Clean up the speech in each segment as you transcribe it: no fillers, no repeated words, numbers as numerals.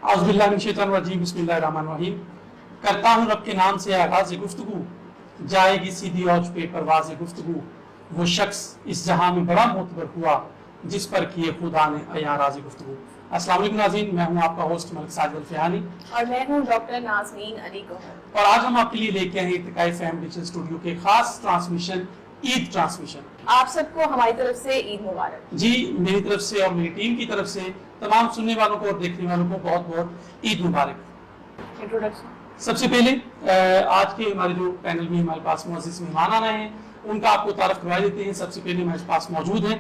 औज़ुबिल्लाहिमिनश्शैतानिर्रजीम बिस्मिल्लाहिर्रहमानिर्रहीम। करता हूँ रब के नाम से आगाज़ गुफ्तगू, जाएगी सीधी औज पे परवाज़ गुफ्तगू। वो शख्स इस जहां में बड़ा मोतबर हुआ, जिस पर किए खुदा ने अयाराज़ गुफ्तगू। अस्सलाम वालेकुम नाज़रीन, मैं हूँ आपका होस्ट मलिक साजिद अल-फ़िहानी और मैं हूँ डॉक्टर नाज़नीन अली गौहर। और आज हम आपके लिए लेके आए हैं इत्तिकाए फ़हम डिजिटल स्टूडियो के खास ट्रांसमिशन, ईद ट्रांसमिशन। आप सबको हमारी तरफ से ईद मुबारक। जी, मेरी तरफ से और मेरी टीम की तरफ से तमाम सुनने वालों को और देखने वालों को बहुत बहुत ईद मुबारक। इंट्रोडक्शन। सबसे पहले आज के हमारे जो पैनल में हमारे पास मुअज़्ज़िज़ मेहमान आ रहे हैं, उनका आपको तारफ़ करवा देते हैं। सबसे पहले हमारे पास मौजूद हैं,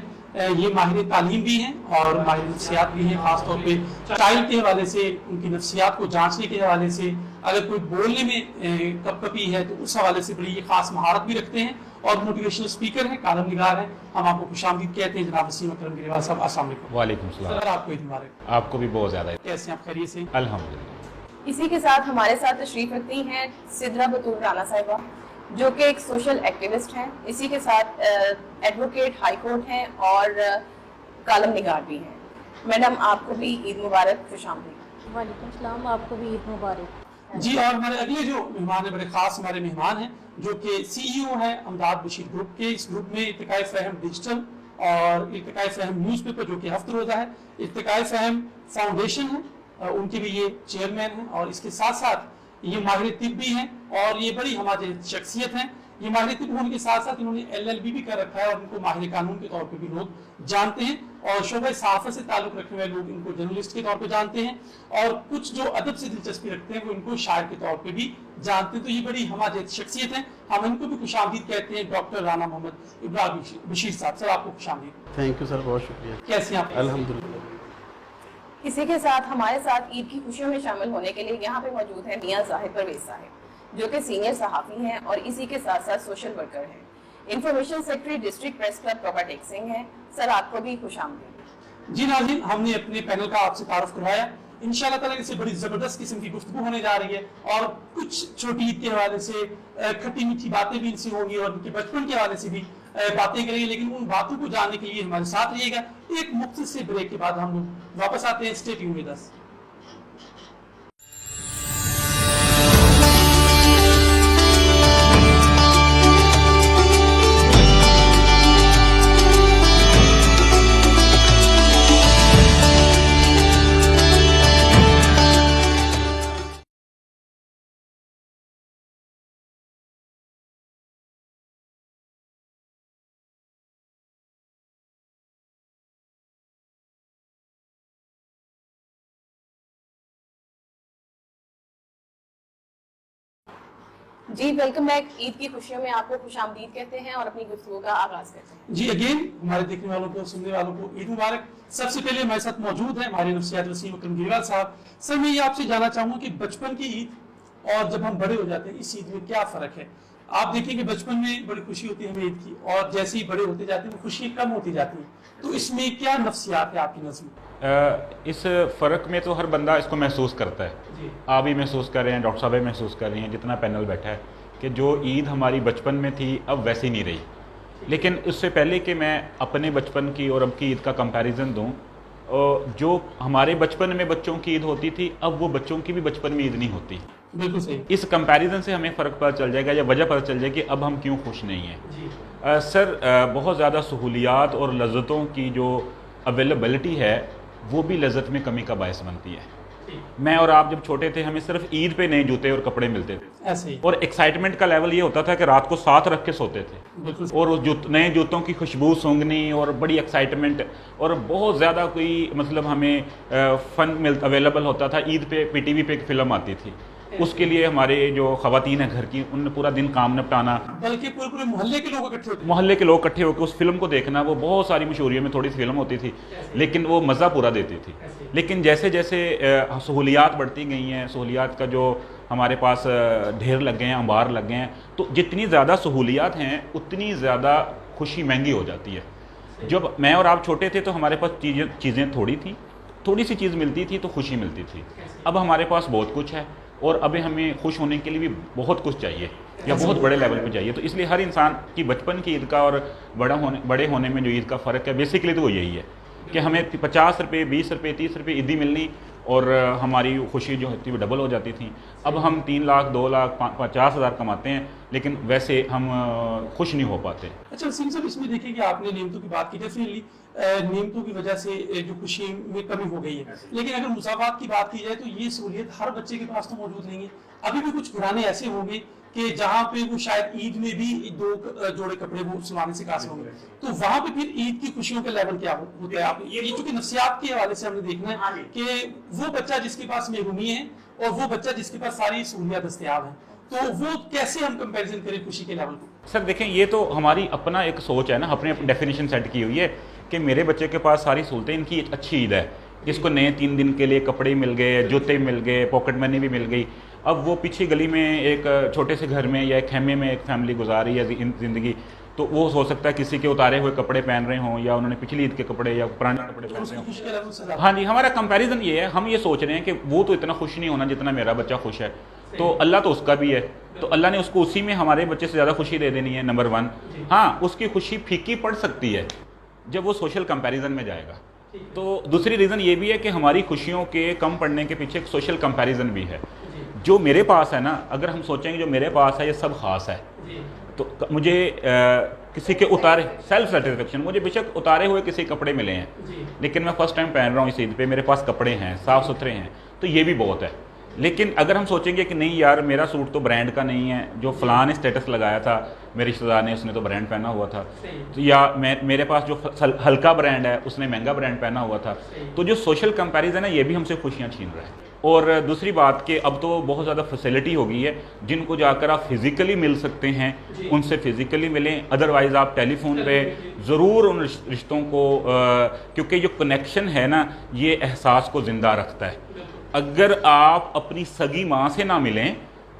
ये माहिर तालीम भी हैं और माहिर नफ्सियात भी हैं। ख़ासतौर पे चाइल्ड के हवाले से, उनकी नफ्सियात को जांचने के हवाले से, अगर कोई बोलने में कपकपी है तो उस हवाले से बड़ी ये खास महारत भी रखते हैं और मोटिवेशनल स्पीकर हैं, कालम निगार हैं। हम आपको खुशामदीद कहते हैं जनाब वसीम अकरम गिरवाल साहब। अस्सलाम वालेकुम। वालेकुम सलाम। सर, आपको ईद मुबारक। आपको भी बहुत ज़्यादा। कैसे हैं आप, खैरियत से? अल्हम्दुलिल्लाह। इसी के साथ हमारे साथ तशरीफ रखती हैं सिद्रा बतूल राना साहिबा, जो कि एक सोशल एक्टिविस्ट हैं। इसी के साथ एडवोकेट हाई कोर्ट हैं और कालम निगार भी हैं। मैडम, आपको भी ईद मुबारक, खुशामदीद। वालेकुम सलाम, आपको भी ईद मुबारक। जी, और हमारे अगले जो मेहमान हैं, बड़े खास हमारे मेहमान हैं, जो कि CEO हैं अमदाद बशीर ग्रुप के। इस ग्रुप में इत्तिकाए फ़हम डिजिटल और इत्तिकाए फ़हम न्यूज़पेपर, जो कि हफ्ते रोज़ा है, इत्तिकाए फ़हम फाउंडेशन है, उनके भी ये चेयरमैन हैं। और इसके साथ साथ ये माहिर तिब भी हैं और ये बड़ी हमारी शख्सियत हैं। ये माहिर तिब होने के साथ साथ इन्होंने LLB भी कर रखा है और इनको माहिर कानून के तौर पे भी लोग जानते हैं और शोबे सहाफ़त से ताल्लुक़ रखने वाले लोग इनको जर्नलिस्ट के तौर पे जानते हैं और कुछ जो अदब से दिलचस्पी रखते हैं वो इनको शायर के तौर पे भी जानते हैं। तो ये बड़ी हमारी शख्सियत है, हम इनको भी खुशामदीद कहते हैं। डॉक्टर राना मोहम्मद इब्राहिम बशीर साहब, सर आपको खुशामदीद। थैंक यू सर, बहुत शुक्रिया। कैसे हैं आप? अल्हम्दुलिल्लाह। इसी के साथ हमारे साथ ईद की खुशियों में शामिल होने के लिए यहाँ पे मौजूद हैं मियां जाहिद परवेज साहिब, जो कि सीनियर सहाफ़ी हैं और इसी के साथ साथ सोशल वर्कर हैं। Information secretary district press club proper टेक्सिंग है। सर, आपको भी खुशामदीद। जी नाज़रीन, हमने अपने पैनल का आपसे तारुफ करवाया। इंशाल्लाह ताला इससे बड़ी ज़बरदस्त किस्म की गुफ्तगू होने जा रही है और कुछ छोटी ईद के हवाले से खट्टी मीठी बातें भी इनसे होंगी और उनके बचपन के हवाले से भी बातें करेंगे। लेकिन उन बातों को जानने के लिए हमारे साथ रहिएगा। एक मुख्तसर से ब्रेक के बाद हम लोग वापस आते हैं। Stay tuned with us. जी, वेलकम बैक। ईद की खुशियों में आपको खुशामदीद कहते हैं और अपनी गुफ्तगू का आगाज करते हैं। जी, अगेन हमारे देखने वालों को, सुनने वालों को ईद मुबारक। सबसे पहले हमारे साथ मौजूद है हमारे नफ्सियात वसीम अकरम गिरवाल साहब। सर, मैं ये आपसे जानना चाहूँगा कि बचपन की ईद और जब हम बड़े हो जाते हैं इस ईद में क्या फ़र्क है? आप देखिए कि बचपन में बड़ी खुशी होती है हमें ईद की, और जैसे ही बड़े होते जाते हैं वो खुशी कम होती जाती है। तो इसमें क्या नफ्सियात है आपकी नज़र में? इस फ़र्क में तो हर बंदा इसको महसूस करता है। जी। आप भी महसूस कर रहे हैं, डॉक्टर साहब भी महसूस कर रही हैं, जितना पैनल बैठा है, कि जो ईद हमारी बचपन में थी अब वैसी नहीं रही। लेकिन इससे पहले कि मैं अपने बचपन की और अब की ईद का कंपैरिजन दूं, जो हमारे बचपन में बच्चों की ईद होती थी अब वो बच्चों की भी बचपन में ईद नहीं होती। बिल्कुल सही। इस कंपैरिजन से हमें फ़र्क पता चल जाएगा या वजह पता चल जाएगी कि अब हम क्यों खुश नहीं हैं। जी। सर, बहुत ज़्यादा सहूलियात और लज़्ज़तों की जो अवेलेबिलिटी है वो भी लज़्ज़त में कमी का बायस बनती है। मैं और आप जब छोटे थे हमें सिर्फ ईद पे नए जूते और कपड़े मिलते थे, ऐसे ही। और एक्साइटमेंट का लेवल ये होता था कि रात को साथ रख के सोते थे बिल्कुल। और उस नए जूतों की खुशबू सूंघनी और बड़ी एक्साइटमेंट और बहुत ज़्यादा कोई मतलब हमें फ़न अवेलेबल होता था। ईद पे PTV पे एक फ़िल्म आती थी, उसके लिए हमारे जो ख़वातीन हैं घर की, उनने पूरा दिन काम निपटाना, बल्कि पूरे पूरे मोहल्ले के लोग इकट्ठे होते। मोहल्ले के लोग इकट्ठे होकर उस फिल्म को देखना। वो बहुत सारी मशहूरियों में थोड़ी सी फिल्म होती थी लेकिन वो मज़ा पूरा देती थी। लेकिन जैसे जैसे सहूलियात बढ़ती गई हैं, सहूलियात का जो हमारे पास ढेर लग गए हैं, अंबार लग गए हैं, तो जितनी ज़्यादा सहूलियात हैं उतनी ज़्यादा खुशी महंगी हो जाती है। जब मैं और आप छोटे थे तो हमारे पास चीज़ें थोड़ी थी, थोड़ी सी चीज़ मिलती थी तो खुशी मिलती थी। अब हमारे पास बहुत कुछ है और अभी हमें खुश होने के लिए भी बहुत कुछ चाहिए या बहुत बड़े लेवल पे चाहिए। तो इसलिए हर इंसान की बचपन की ईद का और बड़े होने में जो ईद का फ़र्क है बेसिकली तो वो यही है कि हमें 50 रुपये, 20 रुपये, 30 रुपये ईदी मिलनी और हमारी खुशी जो होती है वो डबल हो जाती थी। अब हम 3 लाख 2 लाख 50 हज़ार कमाते हैं, लेकिन वैसे हम खुश नहीं हो पाते। अच्छा वसीम साहब, इसमें देखिए कि आपने नियमतों की बात की, डेफिनेटली नियमतों की वजह से जो खुशी में कमी हो गई है, लेकिन अगर मुसावात की बात की जाए तो ये सहूलियत हर बच्चे के पास तो मौजूद नहीं है। अभी भी कुछ घराने ऐसे होंगे कि जहाँ पे वो शायद ईद में भी 2 जोड़े कपड़े वो सिलवाने से कासिर होंगे, तो वहाँ पे फिर ईद की खुशियों का लेवल क्या होता है? आप ये चूंकि नफ्सियात के हवाले से हमने देखना है कि वो बच्चा जिसके पास महरूमी है और वो बच्चा जिसके पास सारी सहूलियत दस्तयाब है, तो वो कैसे हम कंपैरिजन करें खुशी के लेवल को? सर देखें, ये तो हमारी अपना एक सोच है ना, अपने डेफिनेशन सेट की हुई है कि मेरे बच्चे के पास सारी सहूलतें, इनकी एक अच्छी ईद है, इसको नए 3 दिन के लिए कपड़े मिल गए, जूते मिल गए, पॉकेट मनी भी मिल गई। अब वो पीछे गली में एक छोटे से घर में या एक खेमे में एक फैमिली गुजार रही है ज़िंदगी, तो वो हो सकता है किसी के उतारे हुए कपड़े पहन रहे हों या उन्होंने पिछली ईद के कपड़े या पुराने कपड़े पहन रहे हों। हाँ जी, हमारा कंपैरिजन ये है, हम ये सोच रहे हैं कि वो तो इतना खुश नहीं होना जितना मेरा बच्चा खुश है, तो अल्लाह तो उसका भी है, तो अल्लाह ने उसको उसी में हमारे बच्चे से ज़्यादा खुशी दे देनी है, नंबर 1। हाँ, उसकी खुशी फीकी पड़ सकती है जब वो सोशल कंपैरिजन में जाएगा। तो दूसरी रीज़न ये भी है कि हमारी खुशियों के कम पड़ने के पीछे एक सोशल कंपैरिजन भी है। जो मेरे पास है ना, अगर हम सोचेंगे जो मेरे पास है ये सब खास है, तो मुझे किसी के उतारे सेल्फ सेटिस्फेक्शन, मुझे बेशक उतारे हुए किसी कपड़े मिले हैं, लेकिन मैं फर्स्ट टाइम पहन रहा हूँ इस ईद पे, मेरे पास कपड़े हैं, साफ़ सुथरे हैं, तो ये भी बहुत है। लेकिन अगर हम सोचेंगे कि नहीं यार मेरा सूट तो ब्रांड का नहीं है, जो फ़लाँ ने स्टेटस लगाया था मेरे रिश्तेदार ने, उसने तो ब्रांड पहना हुआ था, तो या मेरे पास जो हल्का ब्रांड है उसने महंगा ब्रांड पहना हुआ था, तो जो सोशल कंपैरिजन है ये भी हमसे खुशियाँ छीन रहा है। और दूसरी बात कि अब तो बहुत ज़्यादा फैसिलिटी हो गई है, जिनको जाकर आप फिज़िकली मिल सकते हैं उनसे फ़िज़िकली मिलें, अदरवाइज़ आप टेलीफोन पे ज़रूर उन रिश्तों को, क्योंकि जो कनेक्शन है ना ये एहसास को ज़िंदा रखता है। अगर आप अपनी सगी माँ से ना मिलें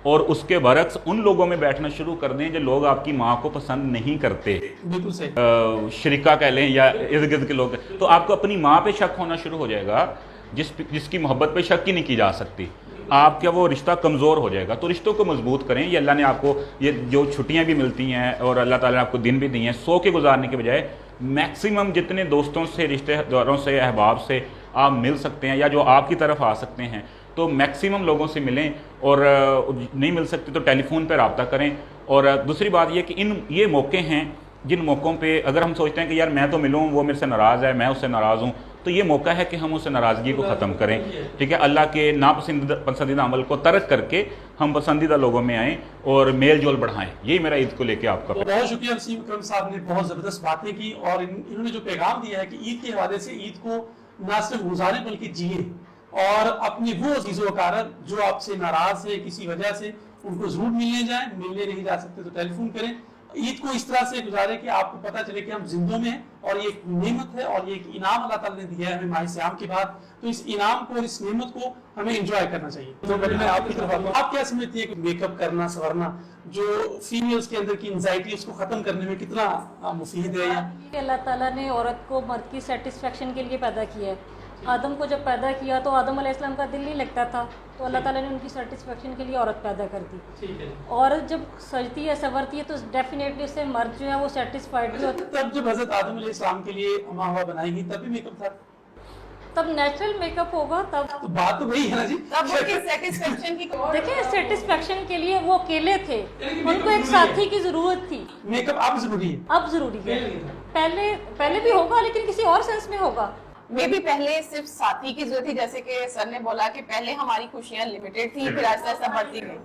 और उसके बरक्स उन लोगों में बैठना शुरू कर दें जो लोग आपकी माँ को पसंद नहीं करते, बिल्कुल सही, शरीका कह लें या इर्द गिर्द के लोग, तो आपको अपनी माँ पे शक होना शुरू हो जाएगा, जिसकी मोहब्बत पे शक ही नहीं की जा सकती। आपका वो रिश्ता कमज़ोर हो जाएगा। तो रिश्तों को मजबूत करें। ये अल्लाह ने आपको ये जो छुट्टियां भी मिलती हैं और अल्लाह ताला ने आपको दिन भी दिए हैं, सो के गुजारने के बजाय मैक्सिमम जितने दोस्तों से, रिश्तेदारों से, अहबाब से आप मिल सकते हैं या जो आपकी तरफ आ सकते हैं, तो मैक्सिमम लोगों से मिलें, और नहीं मिल सकते तो टेलीफोन पर रब्ता करें। और दूसरी बात ये कि ये मौके हैं जिन मौक़ों पे अगर हम सोचते हैं कि यार मैं तो मिलूँ, वो मेरे से नाराज़ है, मैं उससे नाराज़ हूँ, तो ये मौका है कि हम उस नाराज़गी को ख़त्म करें। ठीक है, अल्लाह के नापसंदीदा अमल को तर्क करके हम पसंदीदा लोगों में आएँ और मेल जोल बढ़ाएं। यही मेरा ईद को लेके आपका बहुत शुक्रिया वसीम अकरम साहब ने बहुत ज़बरदस्त बातें की, और इन्होंने जो पैगाम दिया है कि ईद के हवाले से ईद को ना सिर्फ गुजारें बल्कि जिए, और अपनी वो अजीज़ो वकारत जो आपसे नाराज़ है किसी वजह से, उनको ज़रूर मिलने जाएं। मिलने नहीं जा सकते तो टेलीफोन करें। ईद को इस तरह से गुजारें कि आपको पता चले कि हम जिंदों में हैं, और ये एक नेमत है और ये एक इनाम अल्लाह ताला ने दिया है हमें माह सियाम के बाद, तो इस इनाम को और इस नेमत को हमें एंजॉय करना चाहिए। तो मैं आपकी तरफ आता हूं, आप क्या समझती है कि मेकअप करना, संवरना जो फीमेल्स के अंदर की एंजाइटी उसको खत्म करने में कितना मुफीद है? अल्लाह ताला ने औरत को मर्द की सेटिस्फेक्शन के लिए पैदा किया है। आदम को जब पैदा किया तो आदम अलैहिस्सलाम का दिल नहीं लगता था, तो अल्लाह ताला ने उनकी सेटिस्फेक्शन के लिए औरत पैदा कर दी। औरत जब सजती है, संवरती है, तो डेफिनेटली उससे मर्द जो है वो सेटिस्फाइड भी होता है। तब जब हजरत आदम अलैहिस्सलाम के लिए अम्मा हवा बनाई गई तब भी मेकअप था, तब नेचुरल मेकअप होगा तब। तो बात तो वही है ना जी। तब उनकी सेटिस्फेक्शन की देखिए, सेटिस्फेक्शन के लिए वो अकेले थे, उनको एक साथी की जरूरत थी। मेकअप अब जरूरी है, अब जरूरी है, पहले भी होगा लेकिन किसी और सेंस में होगा। मे भी पहले सिर्फ साथी की जरूरत थी, जैसे कि सर ने बोला कि पहले हमारी खुशियां लिमिटेड थी, फिर आहिस्ता आहिस्ता बढ़ती गई,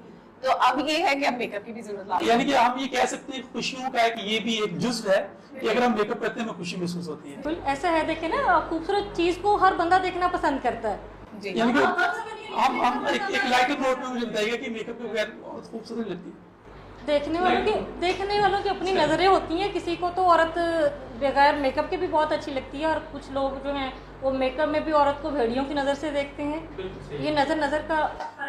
तो अब ये है कि अब मेकअप की भी जरूरत है। यानी कि हम ये कह सकते हैं खुशियों का कि ये भी एक जुज़्व है कि अगर हम मेकअप करते हैं हमें खुशी महसूस होती है। बिल्कुल ऐसा है। देखे ना, खूबसूरत चीज को हर बंदा देखना पसंद करता है जी। यानी कि हम एक लाइटर नोट में मुझे बताइएगा कि मेकअप के बगैर बहुत खूबसूरत लगती है। देखने वालों की अपनी नज़रें होती हैं। किसी को तो औरत बगैर मेकअप के भी बहुत अच्छी लगती है, और कुछ लोग जो हैं वो मेकअप में भी औरत को भेड़ियों की नज़र से देखते हैं। ये नज़र का,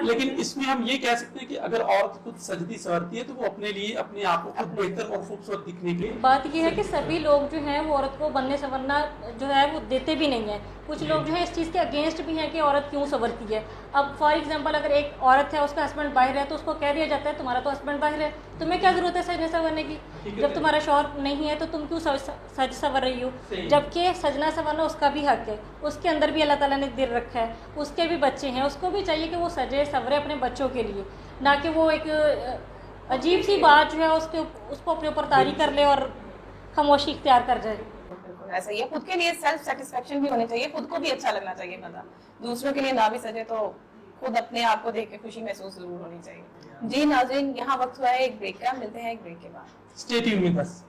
लेकिन इसमें हम ये कह सकते हैं कि अगर औरत खुद सजती संवरती है तो वो अपने लिए, अपने आप को खुद बेहतर और खूबसूरत दिखने के लिए। बात ये है कि सभी लोग जो हैं वो औरत को बनने संवरना जो है वो देते भी नहीं है। कुछ लोग जो है इस चीज़ के अगेंस्ट भी हैं कि औरत क्यों संवरती है। अब फॉर एग्जांपल अगर एक औरत है, उसका हस्बैंड बाहर है, तो उसको कह दिया जाता है तुम्हारा तो हस्बैंड बाहर है, तुम्हें क्या जरूरत है सजने संवरने की। जब तुम्हारा शौहर नहीं है तो तुम क्यों सज सवर रही हो, जबकि सजना संवरना उसका भी हक है, उसके अंदर भी अल्लाह ताला ने दिल रखा है, उसके भी बच्चे हैं, उसको भी चाहिए कि वो सजे सवरे अपने बच्चों के लिए, ना कि वो एक अजीब सी बात जो है उसको अपने ऊपर तारी कर ले और खामोशी इख्तियार कर जाए। बिल्कुल ऐसा ही है, खुद के लिए सेल्फ सेटिस्फेक्शन भी होनी चाहिए, खुद को भी अच्छा लगना चाहिए, पता दूसरों के लिए ना भी सजे तो खुद अपने आप को देख के खुशी महसूस जरूर होनी चाहिए। जी नाज़रीन, यहाँ वक्त हुआ है एक ब्रेक का, मिलते हैं एक ब्रेक के बाद। स्टे ट्यून्ड विद अस।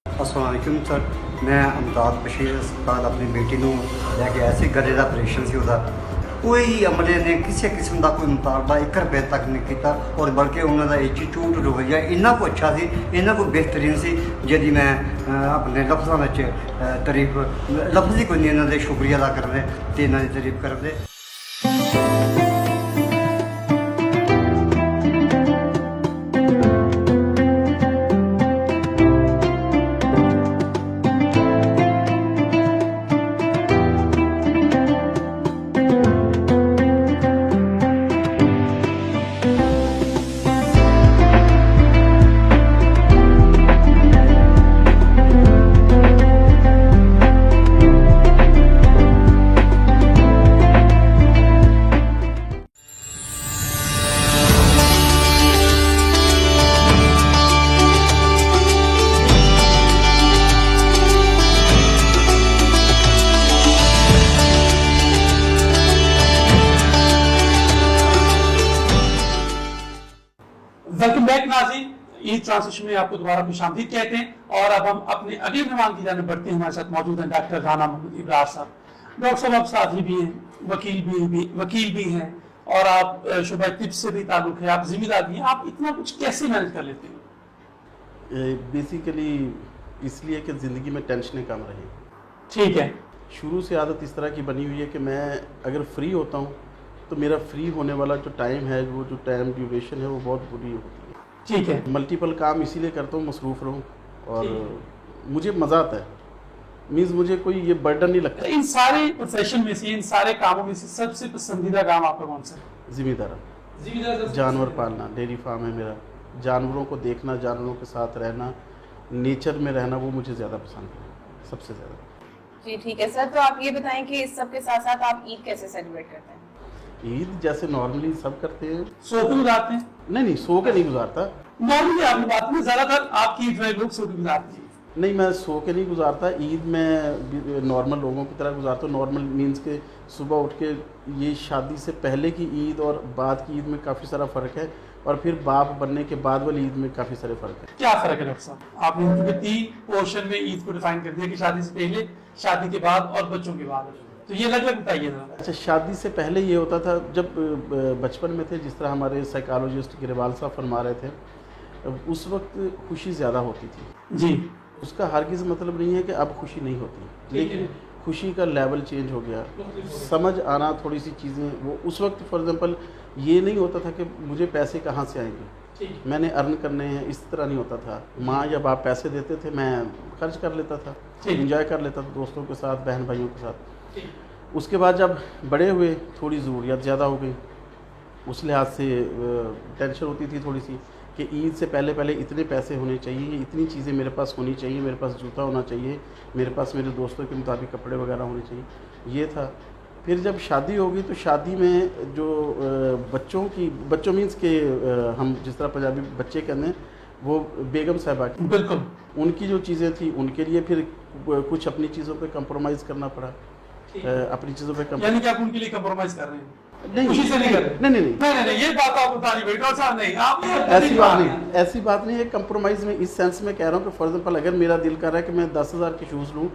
अस्सलामुअलैकुम सर, मैं अमदाद बशीर अस्पताल अपनी बेटी को लैके ऐसे गले का ऑपरेशन से उसका कोई अमले ने किसी किस्म का कोई मुतालबा 1 रुपये तक नहीं किया और बल्कि उन्होंने एटीट्यूड रवैया इन्ना को अच्छा सी, इन्ना को बेहतरीन सी, जी मैं अपने लफ्ज़ों में तारीफ लफ्ज़ ही कोई नहीं इन्होंने शुक्रिया अदा करते तो इन्होंने तारीफ करते। वेलकम बैक नाज़रीन, ईद ट्रांसलेशन में आपको दोबारा खुशामदीद कहते हैं और अब हम अपने अगले मेहमान की जानिब बढ़ते हैं। हमारे साथ मौजूद हैं डॉक्टर राना मोहम्मद इब्रार साहब। डॉक्टर साहब आप साथी भी हैं, वकील भी हैं और आप शुबा तिब से भी ताल्लुक है, आप जिम्मेदार भी हैं, आप इतना कुछ कैसे मैनेज कर लेते हैं? बेसिकली इसलिए कि ज़िंदगी में टेंशनें कम रही। ठीक है, शुरू से आदत इस तरह की बनी हुई है कि मैं अगर फ्री होता हूँ तो मेरा फ्री होने वाला जो टाइम है, वो जो टाइम ड्यूरेशन है, वो बहुत बुरी होती है। ठीक है, मल्टीपल काम इसीलिए करता हूँ मसरूफ़ रहूँ और मुझे मज़ा आता है, मीन्स मुझे कोई ये बर्डन नहीं लगता। इन सारे प्रोफेशन में से, इन सारे कामों में से सबसे पसंदीदा काम आपका कौन सा है? जिम्मेदार जानवर पालना, डेयरी फार्म है मेरा, जानवरों को देखना, जानवरों के साथ रहना, नेचर में रहना, वो मुझे ज़्यादा पसंद है, सबसे ज़्यादा। जी ठीक है सर, तो आप ये बताएं कि इस सब के साथ साथ आप ईद कैसे सेलिब्रेट करते हैं? ईद जैसे नॉर्मली सब करते हैं। सो के गुजारते हैं? नहीं, सो के नहीं गुजारता। नॉर्मली आपने बात में ज्यादातर आपकी ईद में लोग सो के गुजारते हैं। नहीं, मैं सो के नहीं गुजारता। ईद में नॉर्मल लोगों की तरह गुजारता हूँ। नॉर्मल मीन्स के सुबह उठ के, ये शादी से पहले की ईद और बाद की ईद में काफ़ी सारा फ़र्क है, और फिर बाप बनने के बाद वाली ईद में काफ़ी सारे फ़र्क है। क्या फ़र्क है डॉक्टर साहब? आपने क्योंकि 3 पोर्शन में ईद को डिफाइन कर दिया कि शादी से पहले, शादी के बाद और बच्चों के बाद, तो ये अलग अलग बताइए जरा। अच्छा, शादी से पहले ये होता था, जब बचपन में थे, जिस तरह हमारे साइकोलॉजिस्ट गिरवाल साहब फरमा रहे थे, उस वक्त खुशी ज़्यादा होती थी जी। उसका हरगिज़ मतलब नहीं है कि अब खुशी नहीं होती, लेकिन खुशी का लेवल चेंज हो गया, समझ आना थोड़ी सी चीज़ें। वो उस वक्त फॉर एग्जांपल ये नहीं होता था कि मुझे पैसे कहाँ से आएंगे, मैंने अर्न करने हैं, इस तरह नहीं होता था। माँ या बाप पैसे देते थे, मैं खर्च कर लेता था, एंजॉय कर लेता था दोस्तों के साथ, बहन भाइयों के साथ। उसके बाद जब बड़े हुए, थोड़ी ज़रूरियात ज़्यादा हो गई, उस लिहाज से टेंशन होती थी थोड़ी सी कि ईद से पहले इतने पैसे होने चाहिए, इतनी चीज़ें मेरे पास होनी चाहिए, मेरे पास जूता होना चाहिए, मेरे पास मेरे दोस्तों के मुताबिक कपड़े वगैरह होने चाहिए, ये था। फिर जब शादी हो गई तो शादी में जो बच्चों मीन्स के हम जिस तरह पंजाबी बच्चे कहते हैं, वो बेगम साहिबा की, बिल्कुल, उनकी जो चीज़ें थी उनके लिए फिर कुछ अपनी चीज़ों पे कंप्रोमाइज़ करना पड़ा। अपनी चीज़ों पे यानी कि आप उनके लिए कंप्रोमाइज कर रहे हैं? नहीं, खुशी से नहीं कर रहे? नहीं, ये बात आप बता रही डॉक्टर साहब, नहीं आप ऐसी बात नहीं है। कंप्रोमाइज़ में इस सेंस में कह रहा हूँ कि फॉर एग्जांपल अगर मेरा दिल कर रहा है कि मैं 10,000 के शूज़ लूँ,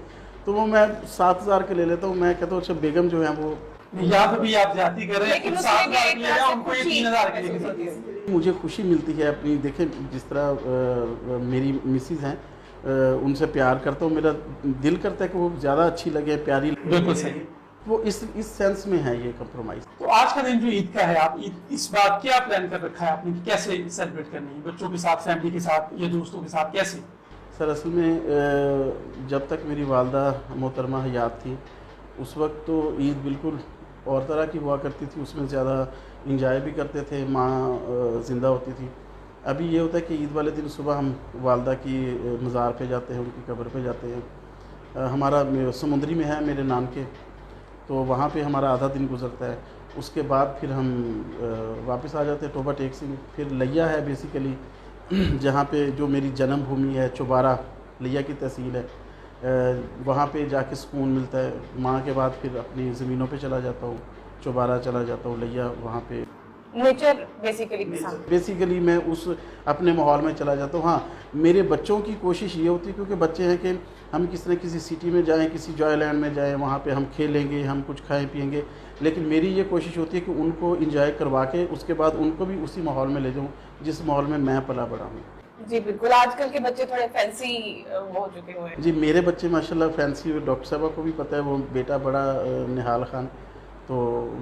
तो वो मैं 7,000 के ले लेता हूँ। मैं कहता हूँ अच्छा बेगम जो है वो यहाँ पे भी आप जाती कर रहे हैं, लेकिन कुछ उसमें 7,000 भी के एक लिए तरह से उनको ये खुशी- 3,000 के लिए किसी चीज़। मुझे खुशी मिलती है अपनी, देखें जिस तरह मेरी मिसिज़ हैं, उनसे प्यार करता हूँ, मेरा दिल करता है कि वो ज़्यादा अच्छी लगे, प्यारी लगे। बिल्कुल सही। वो इस सेंस में है ये कंप्रोमाइज़। तो आज का दिन जो ईद का है, आप ईद इस बार क्या प्लान कर रखा है आपने कि कैसे सेलिब्रेट करनी है, बच्चों के साथ, फैमिली के साथ या दोस्तों के साथ, कैसे? सर असल में जब तक मेरी वालदा मोहतरमा हयात थी उस वक्त तो ईद बिल्कुल और तरह की हुआ करती थी, उसमें ज़्यादा इंजॉय भी करते थे, माँ ज़िंदा होती थी। अभी ये होता है कि ईद वाले दिन सुबह हम वालदा की मज़ार पे जाते हैं, उनकी कब्र पे जाते हैं। हमारा समुंदरी में है मेरे नान के, तो वहाँ पे हमारा आधा दिन गुजरता है। उसके बाद फिर हम वापस आ जाते हैं टोबा टेक से। फिर लिया है बेसिकली जहाँ पे जो मेरी जन्मभूमि है, चौबारा लिया की तहसील है, वहाँ पे जाके सुकून मिलता है। माँ के बाद फिर अपनी ज़मीनों पे चला जाता हूँ, चौबारा चला जाता हूँ, लिया वहाँ पे नेचर बेसिकली पसंद। बेसिकली मैं उस अपने माहौल में चला जाता हूँ। हाँ, मेरे बच्चों की कोशिश ये होती है, क्योंकि बच्चे हैं, कि हम किसी न किसी सिटी में जाएं, किसी जॉयलैंड में जाएं, वहाँ पे हम खेलेंगे, हम कुछ खाएं पिएंगे, लेकिन मेरी ये कोशिश होती है कि उनको इंजॉय करवा के उसके बाद उनको भी उसी माहौल में ले जाऊँ जिस माहौल में मैं पला बड़ा हूँ। जी बिल्कुल, आजकल के बच्चे थोड़े फैंसी हो चुके हुए हैं। जी मेरे बच्चे माशाल्लाह फैंसी, डॉक्टर साहबा को भी पता है, वो बेटा बड़ा निहाल खान, तो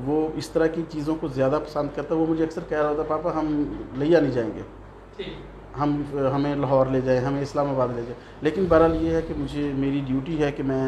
वो इस तरह की चीज़ों को ज़्यादा पसंद करता है। वो मुझे अक्सर कह रहा होता, पापा हम लिया नहीं जाएंगे, हमें लाहौर ले जाएं, हमें इस्लामाबाद ले जाएं। लेकिन बहरहाल ये है कि मुझे, मेरी ड्यूटी है कि मैं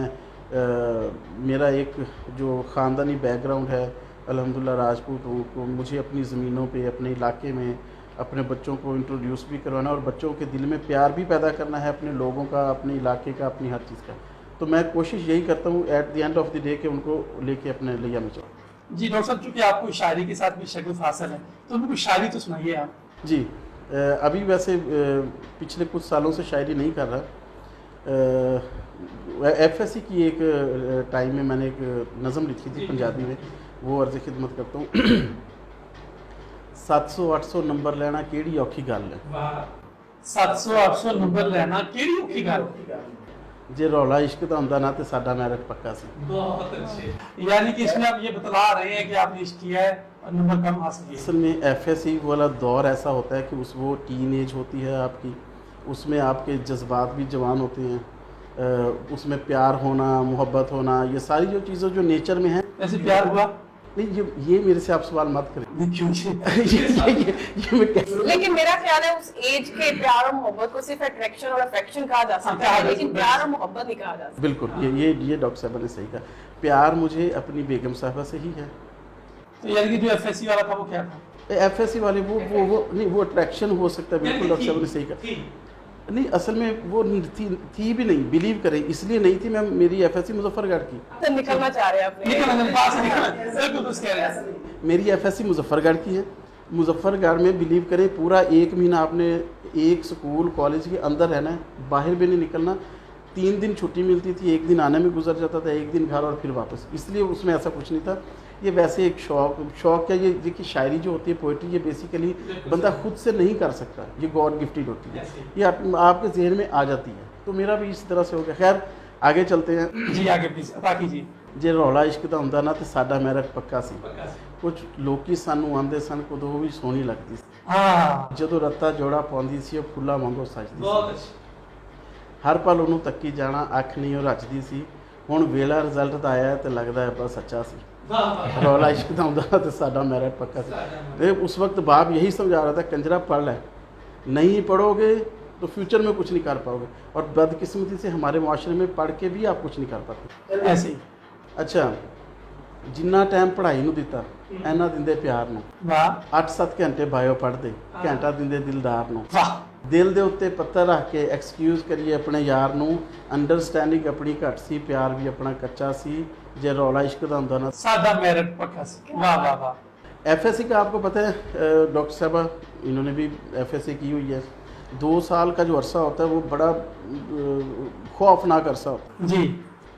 मेरा एक जो ख़ानदानी बैकग्राउंड है अल्हम्दुलिल्लाह राजपूत हूँ, तो मुझे अपनी ज़मीनों पे, अपने इलाके में अपने बच्चों को इंट्रोड्यूस भी करवाना और बच्चों के दिल में प्यार भी पैदा करना है अपने लोगों का, अपने इलाके का, अपनी हर चीज़ का। तो मैं कोशिश यही करता हूँ at the end of the day कि उनको लेके अपने लिया में चलूँ। जी डॉक्टर साहब, चूंकि आपको शायरी के साथ भी शगुफ हासिल है, तो उनको शायरी तो सुनाइए आप। जी अभी वैसे पिछले कुछ सालों से शायरी नहीं कर रहा। एफएससी की एक टाइम में मैंने एक नज़म लिखी थी पंजाबी में, वो अर्ज़ खिदमत करता हूँ। 700-800 नंबर लेना केड़ी औखी गल है, 700-800 नंबर लेना केड़ी औखी गल, जे रौला इश्क दा हुंदा ना ते साडा मैरिट पक्का सी। बहुत अच्छे। यानी कि इसमें आप ये बतला रहे हैं कि आपने इश्क किया है और नंबर कम हासिल किए। असल में एफएससी वाला दौर ऐसा होता है कि वो टीन एज होती है आपकी, उसमें आपके जज्बात भी जवान होते हैं, उसमें प्यार होना, मोहब्बत होना, ये सारी जो चीज़ें जो नेचर में हैं। ऐसे प्यार हुआ? नहीं, ये मेरे से आप सवाल मत करें। क्यों? ये मैं कह लेकिन मेरा ख्याल है उस एज के प्यार और मोहब्बत को सिर्फ अट्रैक्शन और अफेक्शन कहा जा सकता है, लेकिन प्यार और मोहब्बत नहीं कहा जा सकता। बिल्कुल, ये डॉक्टर साहब ने सही कहा। प्यार मुझे अपनी बेगम साहबा से ही है। तो यानी कि जो एफएससी वाला था वो क्या था? एफएससी वाले वो नहीं, वो अट्रैक्शन हो सकता है। बिल्कुल डॉक्टर साहब ने सही कहा। नहीं, असल में वो थी भी नहीं, बिलीव करें, इसलिए नहीं थी। मैं मेरी एफएससी मुजफ्फरगढ़ की, तो निकलना चाह रहे हैं अपने? मेरी एफएससी मुजफ्फरगढ़ की है। मुजफ्फरगढ़ में बिलीव करें पूरा 1 महीना आपने एक स्कूल कॉलेज के अंदर रहना है, बाहर भी नहीं निकलना। 3 दिन छुट्टी मिलती थी, 1 दिन आने में गुजर जाता था, 1 दिन घर और फिर वापस। इसलिए उसमें ऐसा कुछ नहीं था। ये वैसे एक शौक क्या, ये देखिए शायरी जो होती है, पोइट्री, ये बेसिकली बंदा खुद से नहीं कर सकता, ये गॉड गिफ्टेड होती है, ये आपके जहन में आ जाती है। तो मेरा भी इस तरह से हो गया। खैर आगे चलते हैं जी, आगे प्लीज अता कीजिए। जे रौला इश्क दा हुंदा ना ते साडा मैरिट पक्का सी। कुछ लोकी सानू आंदे सन कुदों भी सोहनी लगदी सी, हाँ जदों रत्ता जोड़ा पाउंदी सी ਉਹ फुੱਲਾਂ वांगू सजदी बहुत सी। अच्छे। हर पल ਉਹਨੂੰ तक्की जाना अख नहीं ਉਹ रचदी सी। ਹੁਣ ਵੇਲਾ ਰਿਜ਼ਲਟ ਦਾ ਆਇਆ ਤੇ ਲੱਗਦਾ ਹੈ ਬਸ सच्चा सी। रौला इश्क दा हुंदा ना ते साडा मैरिट पक्का सी। तो उस वक्त बाप यही समझा रहा था, कंजरा पढ़ ले, नहीं पढ़ोगे तो फ्यूचर में कुछ नहीं कर पाओगे। और बदकिस्मती से हमारे माशरे में पढ़ के भी आप कुछ नहीं कर पाते। ऐसे ही। अच्छा, जिन्ना टाइम पढ़ाई ਨੂੰ ਦਿੱਤਾ ਇਹਨਾਂ ਦਿੰਦੇ ਪਿਆਰ ਨੂੰ। वाह 8-7 ਘੰਟੇ ਬਾਇਓ ਪੜ੍ਹਦੇ, ਘੰਟਾ ਦਿੰਦੇ ਦਿਲਦਾਰ ਨੂੰ। वाह। ਦਿਲ ਦੇ ਉੱਤੇ ਪੱਥਰ ਰੱਖ ਕੇ ਐਕਸਕਿਊਜ਼ ਕਰੀਏ ਆਪਣੇ ਯਾਰ ਨੂੰ। ਅੰਡਰਸਟੈਂਡਿੰਗ ਆਪਣੀ ਘੱਟ ਸੀ, ਪਿਆਰ ਵੀ ਆਪਣਾ ਕੱਚਾ ਸੀ। ਜੇ रौला इश्क ਦਾ ਹੁੰਦਾ ना। सादा मेरिट पक्का सी। वाह वाह वाह। एफएससी का आपको पता है डॉक्टर साहबा, इन्होंने भी एफएससी की हुई है। 2 साल का जो अरसा होता है वो बड़ा खौफनाक अरसा होता जी।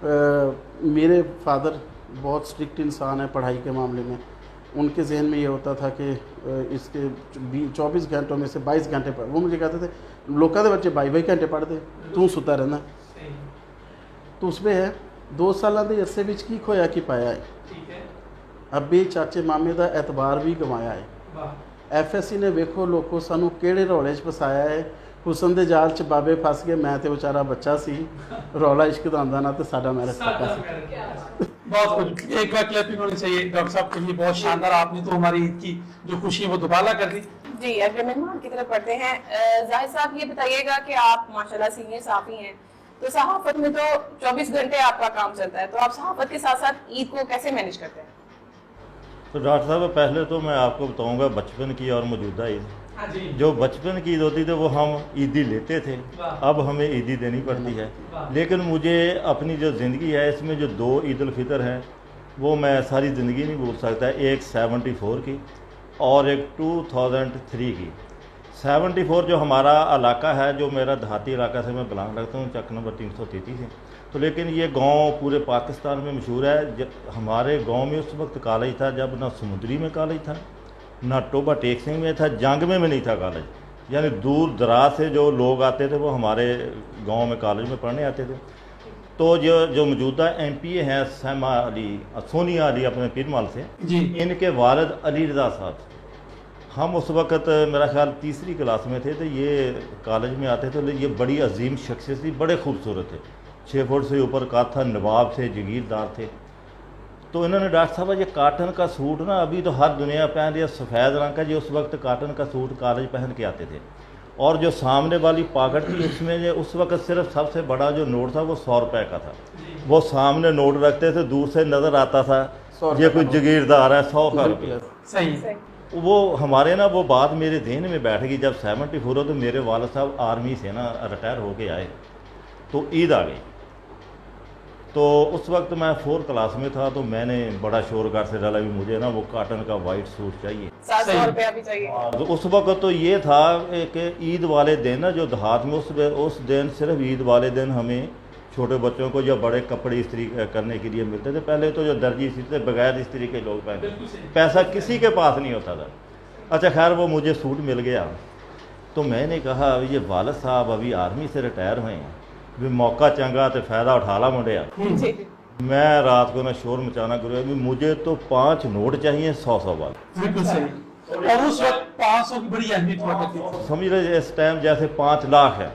है। मेरे फादर बहुत स्ट्रिक्ट इंसान है पढ़ाई के मामले में। उनके जहन में ये होता था कि इसके 24 घंटों में से 22 घंटे पढ़, वो मुझे कहते थे लोगों के बच्चे 22 घंटे पढ़ते, तू सुता रहना। तो उसमें है 2 साल के अरसे की खोया कि पाया है। ठीक है। ਅੱਬੇ ਚਾਚੇ ਮਾਮੇ ਦਾ ਐਤਬਾਰ ਵੀ ਗਵਾਇਆ ਹੈ। ਐਫਐਸਸੀ ਨੇ ਵੇਖੋ ਲੋਕੋ ਸਾਨੂੰ ਕਿਹੜੇ ਰੌਲੇ 'ਚ ਫਸਾਇਆ ਹੈ। ਹੁਸਨ ਦੇ ਜਾਲ 'ਚ ਬਾਬੇ ਫਸ ਗਏ, ਮੈਂ ਤੇ ਵਿਚਾਰਾ ਬੱਚਾ ਸੀ, ਰੌਲਾ इश्क ਦਾ आंदा ना तो साडा मैरिज पक्का सी। बहुत कुछ, एक बार क्लैपिंग होनी चाहिए डॉक्टर साहब के लिए, बहुत शानदार। आपने तो हमारी ईद की जो खुशी है वो दुबाला कर दी। जी, अगर मेहमान की तरफ पढ़ते हैं, जाहिद साहब ये बताइएगा कि आप माशाल्लाह सीनियर सहाफ़ी हैं, तो सहाफत में तो 24 घंटे आपका काम चलता है, तो आप सहाफत के साथ साथ ईद को कैसे मैनेज करते हैं? तो डॉक्टर साहब पहले तो मैं आपको बताऊंगा बचपन की और मौजूदा ईद। जो बचपन की ईद होती थी वो हम ईदी लेते थे, अब हमें ईदी देनी पड़ती है। लेकिन मुझे अपनी जो ज़िंदगी है इसमें जो 2 ईद उल फितर हैं वो मैं सारी ज़िंदगी नहीं भूल सकता। एक 74 की और एक 2003 की। 74 जो हमारा इलाका है, जो मेरा देहाती इलाका से मैं बिलोंग रखता हूँ, चक नंबर 333 है। तो लेकिन ये गांव पूरे पाकिस्तान में मशहूर है। हमारे गांव में उस वक्त कॉलेज था जब ना समुद्री में कॉलेज था, ना टोबा टेक सिंह में था, जंग में नहीं था कॉलेज। यानी दूर दराज से जो लोग आते थे वो हमारे गांव में कॉलेज में पढ़ने आते थे। तो जो मौजूदा MPA हैं सहमा अली, सोनिया अली अपने पीरमाल से, इनके वालिद अली रज़ा साहब, हम उस वक़्त मेरा ख्याल 3री क्लास में थे, तो ये कॉलेज में आते थे। तो ये बड़ी अजीम शख्सियत थी, बड़े खूबसूरत थे, 6 फुट से ऊपर का था, नवाब थे, जगीरदार थे। तो इन्होंने डॉक्टर साहब ये काटन का सूट ना, अभी तो हर दुनिया पहन रही है सफ़ेद रंग का, जी उस वक्त काटन का सूट कॉलेज पहन के आते थे। और जो सामने वाली पॉकेट थी उसमें जो उस वक्त सिर्फ सबसे बड़ा जो नोट था वो 100 रुपये का था। वो सामने नोट रखते थे, दूर से नज़र आता था ये कोई जगीरदार है, 100 का रुपया। सही। वो हमारे ना वो बात मेरे जहन में बैठ गई। जब 74 हो तो मेरे वालिद साहब आर्मी से ना रिटायर होके आए, तो ईद आ गई। तो उस वक्त मैं 4 क्लास में था, तो मैंने बड़ा शोरगार से डाला भी मुझे ना वो काटन का वाइट सूट चाहिए, 700 रुपया भी चाहिए। तो उस वक्त तो ये था कि ईद वाले दिन ना जो देहात में उस दिन सिर्फ ईद वाले दिन हमें छोटे बच्चों को या बड़े कपड़े इस्त्री करने के लिए मिलते थे। पहले तो जो दर्जी सीते बगैर इस्त्री के लोग पहनते, पैसा किसी के पास नहीं होता था। अच्छा खैर वो मुझे सूट मिल गया, तो मैंने कहा ये वालिद साहब अभी आर्मी से रिटायर हुए हैं, भी मौका चंगा तो फ़ायदा उठा ला मुंडिया। मैं रात को ना शोर मचाना करूँ भी मुझे तो 5 नोट चाहिए 100 वाले। बिल्कुल सही। और उस वक्त 500 की बड़ी अहमियत हुआ करती थी। समझ रहे इस टाइम जैसे 5 लाख है।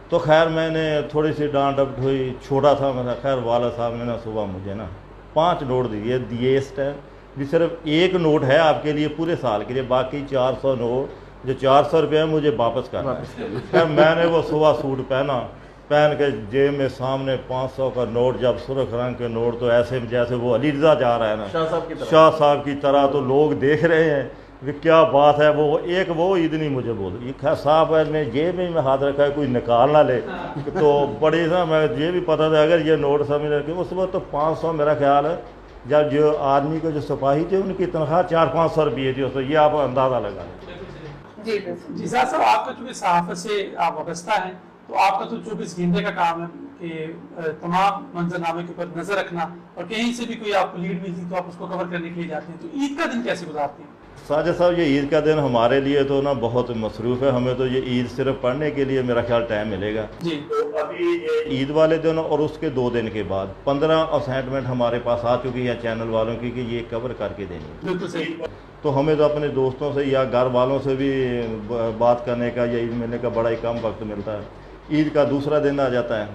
तो खैर मैंने थोड़ी सी डांट डपट हुई, छोटा था मैं, खैर वाला साहब ने ना सुबह मुझे ना 5 नोट दिए इस टाइम भी सिर्फ 1 नोट है आपके लिए पूरे साल के लिए, बाकी 400 नोट जो 400 रुपये मुझे वापस करना है। खैर मैंने वो सुबह सूट पहन के जेब में सामने 500 का नोट, जब सुर्ख रंग के नोट, तो ऐसे जैसे वो अली रज़ा जा रहा है ना शाह साहब की तरह, तो लोग देख रहे हैं कि क्या बात है। वो ईद नहीं मुझे बोल, ये खैर साहब है, मैं जेब में मैं हाथ रखा है कोई निकाल ना ले। तो बड़ी ना मैं ये भी पता था अगर ये नोट समझ रखे उस वक्त तो 500 मेरा ख्याल है, जब जो आर्मी के जो सिपाही थे उनकी तनख्वाह 400-500 रुपये थी, तो ये आप अंदाज़ा लगा लें। जी साहब, आपका चूँकि सहाफ़त से आप वाबस्ता हैं, तो आपका तो 24 घंटे का काम है कि तमाम मंजरनामे के ऊपर नज़र रखना, और कहीं से भी कोई आपको लीड मिलती तो आप उसको कवर करने के लिए जाते हैं। तो ईद का दिन कैसे गुजारते हैं? साजिद साहब ये ईद का दिन हमारे लिए तो ना बहुत मसरूफ़ है। हमें तो ये ईद सिर्फ पढ़ने के लिए मेरा ख्याल टाइम मिलेगा जी। तो अभी ये ईद वाले दिन और उसके 2 दिन के बाद 15 असाइनमेंट हमारे पास आ चुकी है चैनल वालों की कि ये कवर करके देनी है। बिल्कुल सही। तो हमें तो अपने दोस्तों से या घर वालों से भी बात करने का या ईद मिलने का बड़ा ही कम वक्त मिलता है। ईद का दूसरा दिन आ जाता है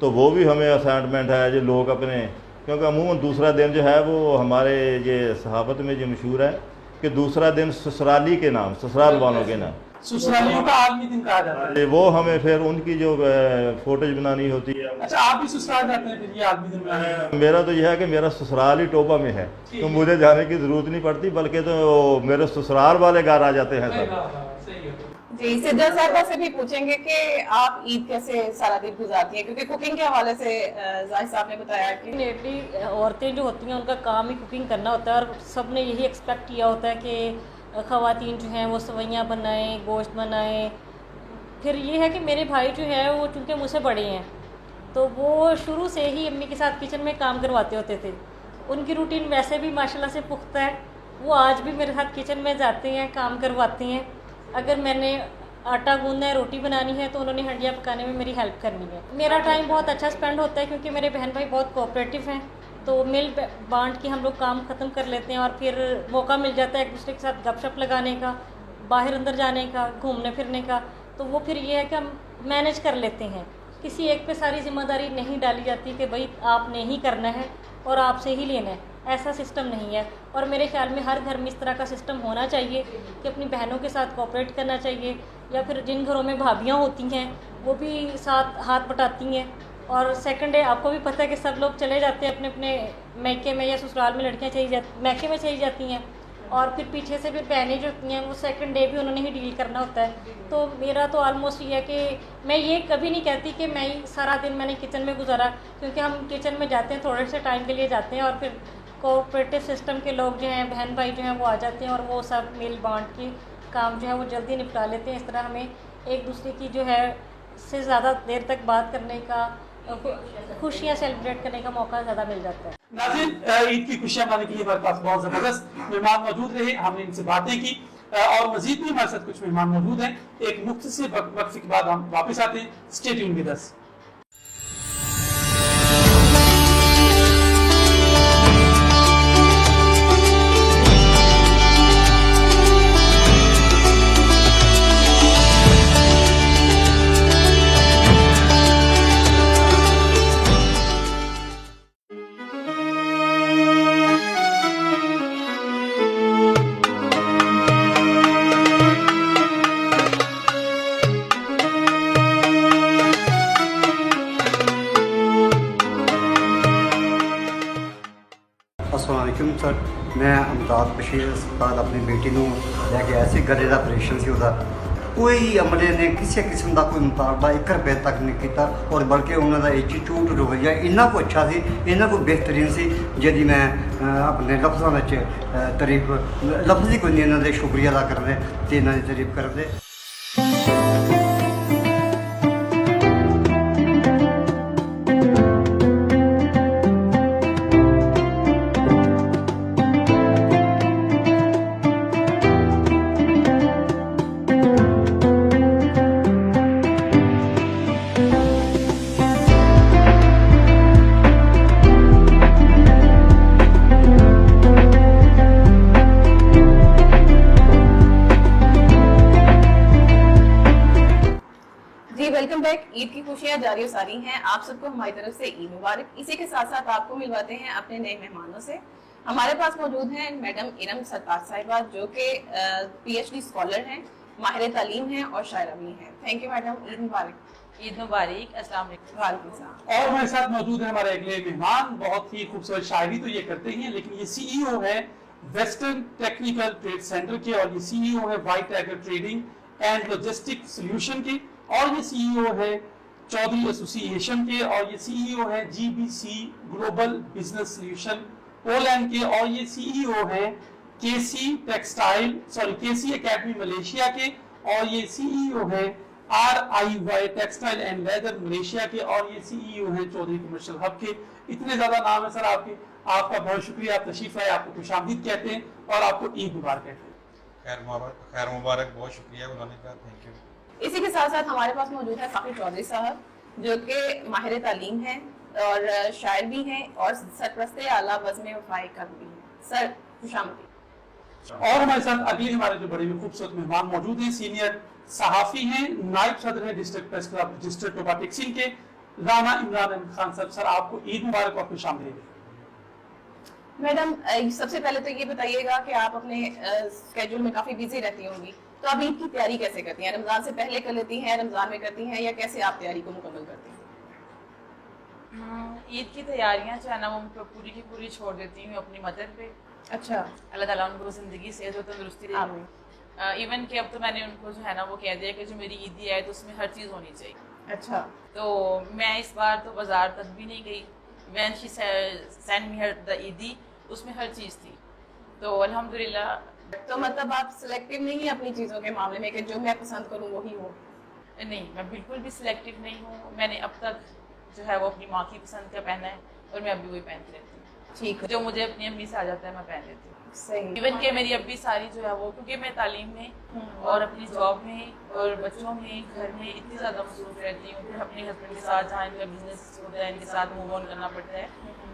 तो वो भी हमें असाइनमेंट है जो लोग अपने, क्योंकि अमूमन दूसरा दिन जो है वो हमारे ये सहाबत में जो मशहूर है कि दूसरा दिन ससुराली के नाम, ससुराल वालों के नाम, ससुरालियों का आदमी दिन कहा जाता है। वो हमें फिर उनकी जो फोटोज बनानी होती है। अच्छा, आप भी ससुराल जाते हैं फिर ये आदमी दिन बनाने? मेरा तो यह है कि मेरा ससुराल ही टोबा में है, तो मुझे जाने की ज़रूरत नहीं पड़ती, बल्कि तो मेरे ससुराल वाले घर आ जाते हैं सब। जी, सिद्धा साहबा से भी पूछेंगे कि आप ईद कैसे सारा दिन गुजारती हैं, क्योंकि कुकिंग के हवाले से जाहिद साहब ने बताया कि डेफिनेटली औरतें जो होती हैं उनका काम ही कुकिंग करना होता है, और सब ने यही एक्सपेक्ट किया होता है कि ख़वातीन जो हैं वो सवैयाँ बनाएं, गोश्त बनाएं। फिर ये है कि मेरे भाई जो है वो चूँकि मुझसे बड़े हैं तो वो शुरू से ही अम्मी के साथ किचन में काम करवाते होते थे। उनकी रूटीन वैसे भी माशाल्लाह से पुख्ता है, वो आज भी मेरे साथ किचन में जाते हैं, काम करवाते हैं। अगर मैंने आटा गूंदना है, रोटी बनानी है, तो उन्होंने हंडिया पकाने में मेरी हेल्प करनी है। मेरा टाइम बहुत अच्छा स्पेंड होता है क्योंकि मेरे बहन भाई बहुत कोऑपरेटिव हैं, तो मिल बांट के हम लोग काम ख़त्म कर लेते हैं और फिर मौका मिल जाता है एक दूसरे के साथ गपशप लगाने का, बाहर अंदर जाने का, घूमने फिरने का। तो वो फिर ये है कि हम मैनेज कर लेते हैं, किसी एक पे सारी जिम्मेदारी नहीं डाली जाती कि भाई आपने ही करना है और आपसे ही लेना है, ऐसा सिस्टम नहीं है। और मेरे ख्याल में हर घर में इस तरह का सिस्टम होना चाहिए कि अपनी बहनों के साथ कोऑपरेट करना चाहिए, या फिर जिन घरों में भाभियाँ होती हैं वो भी साथ हाथ बटाती हैं। और सेकंड है, आपको भी पता है कि सब लोग चले जाते हैं अपने अपने मैके में या ससुराल में, लड़कियाँ चली जाती मैके में चली जाती हैं और फिर पीछे से फिर बहनें जो होती हैं वो सेकंड डे भी उन्होंने ही डील करना होता है। तो मेरा तो ऑलमोस्ट ये है कि मैं ये कभी नहीं कहती कि मैं ही सारा दिन मैंने किचन में गुजारा, क्योंकि हम किचन में जाते हैं थोड़े से टाइम के लिए जाते हैं और फिर कोऑपरेटिव सिस्टम के लोग जो हैं, बहन भाई जो हैं, वो आ जाते हैं और वो सब मिल बांट के काम जो है वो जल्दी निपटा लेते हैं। इस तरह हमें एक दूसरे की जो है से ज़्यादा देर तक बात करने का, खुशियाँ सेलिब्रेट करने का मौका ज़्यादा मिल जाता है। नाज़रीन, ईद की खुशियां मनाने के लिए हमारे पास बहुत जबरदस्त मेहमान मौजूद रहे, हमने इनसे बातें की और मजीद भी हमारे साथ कुछ मेहमान मौजूद हैं। एक मुख्तसर वक्फे के बाद हम वापस आते हैं। स्टे ट्यून्ड विद अस। अस्सलामुअलैकुम सर, मैं अमदाद बशीर अस्पताल अपनी बेटी ਨੂੰ ਲੈ ਕੇ ਆਇਆ ਸੀ। ਗਲੇ ਦਾ ਆਪਰੇਸ਼ਨ ਸੀ ਉਹਦਾ। ਕੋਈ ਅਮਲੇ ਨੇ ਕਿਸੇ ਕਿਸਮ ਦਾ ਕੋਈ ਮੁਤਾਲਬਾ 1 ਰੁਪਏ ਤੱਕ ਨਹੀਂ ਕੀਤਾ ਔਰ ਬਲਕਿ ਉਹਨਾਂ ਦਾ ਐਟੀਟਿਊਡ ਰਵੱਈਆ ਇੰਨਾ ਕੁ ਅੱਛਾ ਸੀ, ਇੰਨਾ ਕੁ ਬਿਹਤਰੀਨ ਸੀ, ਜਿਹਦੀ ਮੈਂ ਆਪਣੇ ਲਫ਼ਜ਼ਾਂ ਵਿੱਚ ਤਾਰੀਫ ਲਫ਼ਜ਼ ਹੀ ਕੋਈ ਨਹੀਂ ਇਹਨਾਂ ਦੇ ਸ਼ੁਕਰੀਆ ਅਦਾ ਕਰਦੇ ਤੇ ਇਹਨਾਂ ਦੀ ਤਾਰੀਫ ਕਰਦੇ। Welcome back. ईद की खुशियां जारी और सारी हैं। आप सबको हमारी तरफ से ईद मुबारक। इसी के साथ साथ आपको मिलवाते हैं अपने नए मेहमानों से। हमारे पास मौजूद हैं मैडम इरम सरताज साहिबा, जो कि PhD स्कॉलर हैं, माहिर तालीम हैं और शायरा भी हैं। थैंक यू मैडम, ईद मुबारक। ईद मुबारक। अस्सलाम वालेकुम। वालेकुम सलाम। और हमारे साथ मौजूद है हमारे अगले मेहमान, बहुत ही खूबसूरत शायरी तो ये करते ही हैं, लेकिन ये CEO है वेस्टर्न टेक्निकल ट्रेड सेंटर के और ये CEO है white tiger trading and logistic solution के, और ये CEO है चौधरी एसोसिएशन के, और ये CEO है GBC global business solution Poland के, और ये CEO है KC एकेडमी मलेशिया के, और ये CEO है RIY textile and leather Malaysia के, और ये CEO है चौधरी कमर्शियल हब के। इतने ज्यादा नाम है सर आपके। आपका बहुत शुक्रिया, आप तशरीफ आए, आपको खुशामदीद कहते हैं और आपको ईद मुबारक कहते हैं। खैर मुबारक, बहुत शुक्रिया बुलाने का, थैंक यू। इसी के साथ साथ हमारे पास मौजूद है साकिब चौधरी साहब, जो कि माहिर तालीम हैं और शायर भी हैं और सरपरस्त आला वज़्म वफ़ाई कर भी हैं। सर खुशामदीद। और हमारे साथ अगले हमारे जो बड़े खूबसूरत मेहमान मौजूद हैं, सीनियर सहाफ़ी हैं, नायब सदर हैं district press club register Toba Tek Singh के, राना इमरान अहमद खान साहब। सर आपको ईद मुबारक और खुशामदीद। मैडम सबसे पहले तो ये बताइएगा कि आप अपने स्केड्यूल में काफी बिजी रहती होंगी, तो आप ईद की तैयारी कैसे करती हैं? रमजान से पहले कर लेती हैं, रमजान में करती हैं, या कैसे आप तैयारी को मुकम्मल करती हैं? ईद की तैयारियां जो है ना वो पूरी की पूरी छोड़ देती हूँ अपनी मदर पे। अच्छा। अल्लाह ताला उनको ज़िंदगी सेहत और तंदुरुस्ती दे। इवन कि अब तो मैंने उनको जो है ना वो कह दिया कि जो मेरी ईदी है तो उसमें हर चीज़ होनी चाहिए। अच्छा। तो मैं इस बार तो बाजार तक भी नहीं गई। When she send me her the ईदी, उसमें हर चीज़ थी, तो अल्हम्दुलिल्लाह। तो मतलब आप सिलेक्टिव नहीं है अपनी चीज़ों के मामले में कि जो मैं पसंद करूँ वही हो? नहीं, मैं बिल्कुल भी सिलेक्टिव नहीं हूँ। मैंने अब तक जो है वो अपनी माँ की पसंद का पहना है और मैं अभी वही पहनती रहती हूँ। ठीक है, जो मुझे अपनी अम्मी से आ जाता है मैं पहन लेती हूँ। सही। इवन के मेरी अब्बी सारी जो है वो, क्योंकि मैं तालीम में और अपनी जॉब में और बच्चों में घर में इतनी ज़्यादा मसरूफ रहती हूँ, फिर अपने हस्बैंड के साथ जहाँ इनका बिजनेस होता है इनके साथ मूव ऑन करना पड़ता है।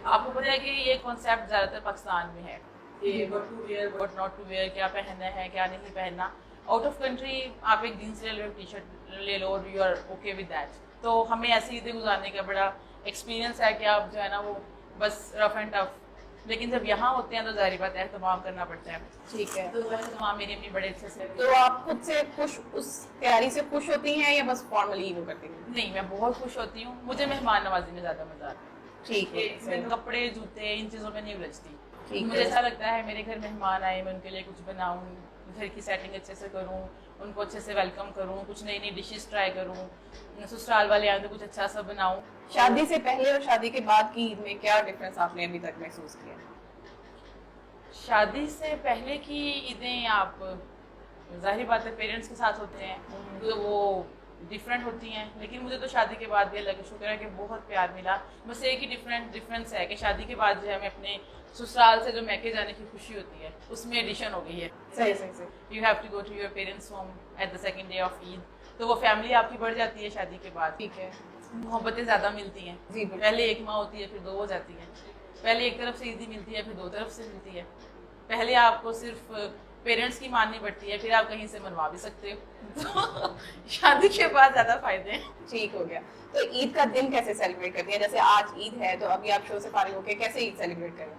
आपको पता है कि ये कॉन्सेप्ट ज़्यादातर पाकिस्तान में है कि what to wear what not to wear, क्या पहनना है क्या नहीं पहनना। आउट ऑफ कंट्री आप एक जीन्स ले लो, टी शर्ट ले लो और you are okay with that. तो हमें ऐसी ईदें गुजारने का बड़ा एक्सपीरियंस है कि आप जो है ना वो बस रफ एंड टफ, लेकिन जब यहाँ होते हैं तो जाहिर बात है एहतमाम करना पड़ता है। ठीक है, तो वह एहतमाम मेरी अम्मी बड़े अच्छे से। तो आप खुद से खुश, उस तैयारी से खुश होती हैं या बस फॉर्मली वो करती हैं? नहीं, मैं बहुत खुश होती हूँ, मुझे मेहमान नवाजी में ज़्यादा मजा आता है। ठीक है, मैं कपड़े जूते इन चीज़ों में नहीं उलझती। ठीक मुझे है। ऐसा लगता है मेरे घर मेहमान आए, मैं उनके लिए कुछ बनाऊँ, घर की सेटिंग अच्छे से करूँ, उनको अच्छे से वेलकम करूँ, कुछ नई नई डिशेस ट्राई करूँ, ससुराल वाले आए तो कुछ अच्छा सा बनाऊँ। शादी से पहले और शादी के बाद की ईद में क्या डिफरेंस आपने अभी तक महसूस किया? शादी से पहले की ईदें आप जाहिर बात है पेरेंट्स के साथ होते हैं तो वो डिफरेंट होती हैं, लेकिन मुझे तो शादी के बाद भी अल्लाह का शुक्र है कि बहुत प्यार मिला। बस एक ही डिफरेंस है कि शादी के बाद जो है मैं अपने ससुराल से जो मैके जाने की खुशी होती है उसमें एडिशन हो गई है। सही सही सही। You have to go to your parents home at the second day of Eid, तो वो फैमिली आपकी बढ़ जाती है शादी के बाद। ठीक है, मोहब्बतें ज़्यादा मिलती हैं। जी बिल्कुल। पहले एक माँ होती है फिर दो हो जाती हैं, पहले एक तरफ से ईदी मिलती है फिर दो तरफ से मिलती है। पहले आपको सिर्फ पेरेंट्स की माननी पड़ती है, फिर आप कहीं से मनवा भी सकते हो। तो शादी के बाद ज़्यादा फायदे हैं। ठीक हो गया। तो ईद का दिन कैसे सेलिब्रेट करती हैं? जैसे आज ईद है तो अभी आप शो से फारिग होकर कैसे ईद सेलिब्रेट करें?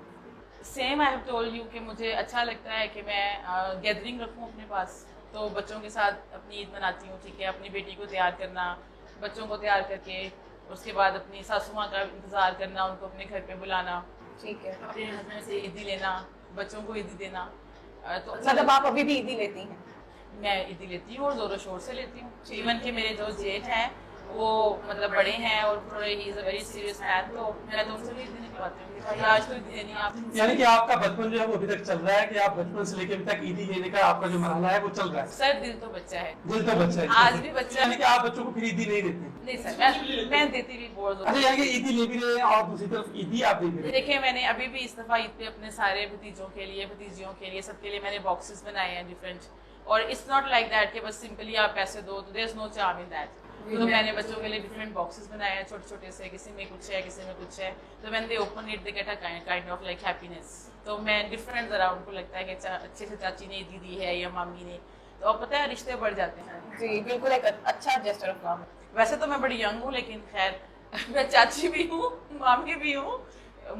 Same I have told you कि मुझे अच्छा लगता है कि मैं गैदरिंग रखूँ अपने पास, तो बच्चों के साथ अपनी ईद मनाती हूँ। ठीक है, अपनी बेटी को तैयार करना, बच्चों को तैयार करके उसके बाद अपनी सासू माँ का इंतज़ार करना, उनको अपने घर पे बुलाना, ठीक है, अपने हस्बैंड से ईदी लेना, बच्चों को ईदी देना। तो मतलब आप अभी भी ईदी लेती हैं? मैं ईदी लेती हूँ और ज़ोरों शोर से लेती हूँ। इवन के मेरे जो जेठ हैं वो मतलब बड़े हैं और थोड़े he is a very serious man, तो मैं तो उनसे भी ईदी निकलवाती हूँ कि आज तो ईदी देनी है आप। यानी कि आपका बचपन जो है वो अभी तक चल रहा है कि आप बचपन से लेकर अभी तक ईदी लेने का आपका जो मरहला है वो चल रहा है? सर दिल तो बच्चा है, दिल तो बच्चा है, आज भी बच्चा यानी है। कि आप बच्चों को फिर ईदी नहीं देते? नहीं सर, मैं देती भी बहुत अच्छा, यानी कि ईदी ले भी रहे हैं और दूसरी तरफ ईदी आप दे भी रहे हैं। देखिए, मैंने अभी भी इस दफ़ा ईद पे अपने सारे भतीजों के लिए, भतीजियों के लिए, सबके लिए मैंने बॉक्सेस बनाए हैं डिफरेंट। और इट्स नॉट लाइक दैट कि बस सिंपली आप पैसे दो, तो there is no charm in that. तो मैंने बच्चों के लिए डिफरेंट बॉक्सेस बनाए हैं छोटे छोटे से, किसी में कुछ है किसी में कुछ है, तो when they open it they get a kind of like happiness. तो मैं डिफरेंट ज़रा उनको लगता है कि अच्छे से चाची ने ईदी दी है या मामी ने, तो अब पता है रिश्ते बढ़ जाते हैं। जी बिल्कुल, एक अच्छा जेस्चर ऑफ लव। वैसे तो मैं बड़ी यंग हूँ, लेकिन खैर मैं चाची भी हूँ, मामी भी हूँ,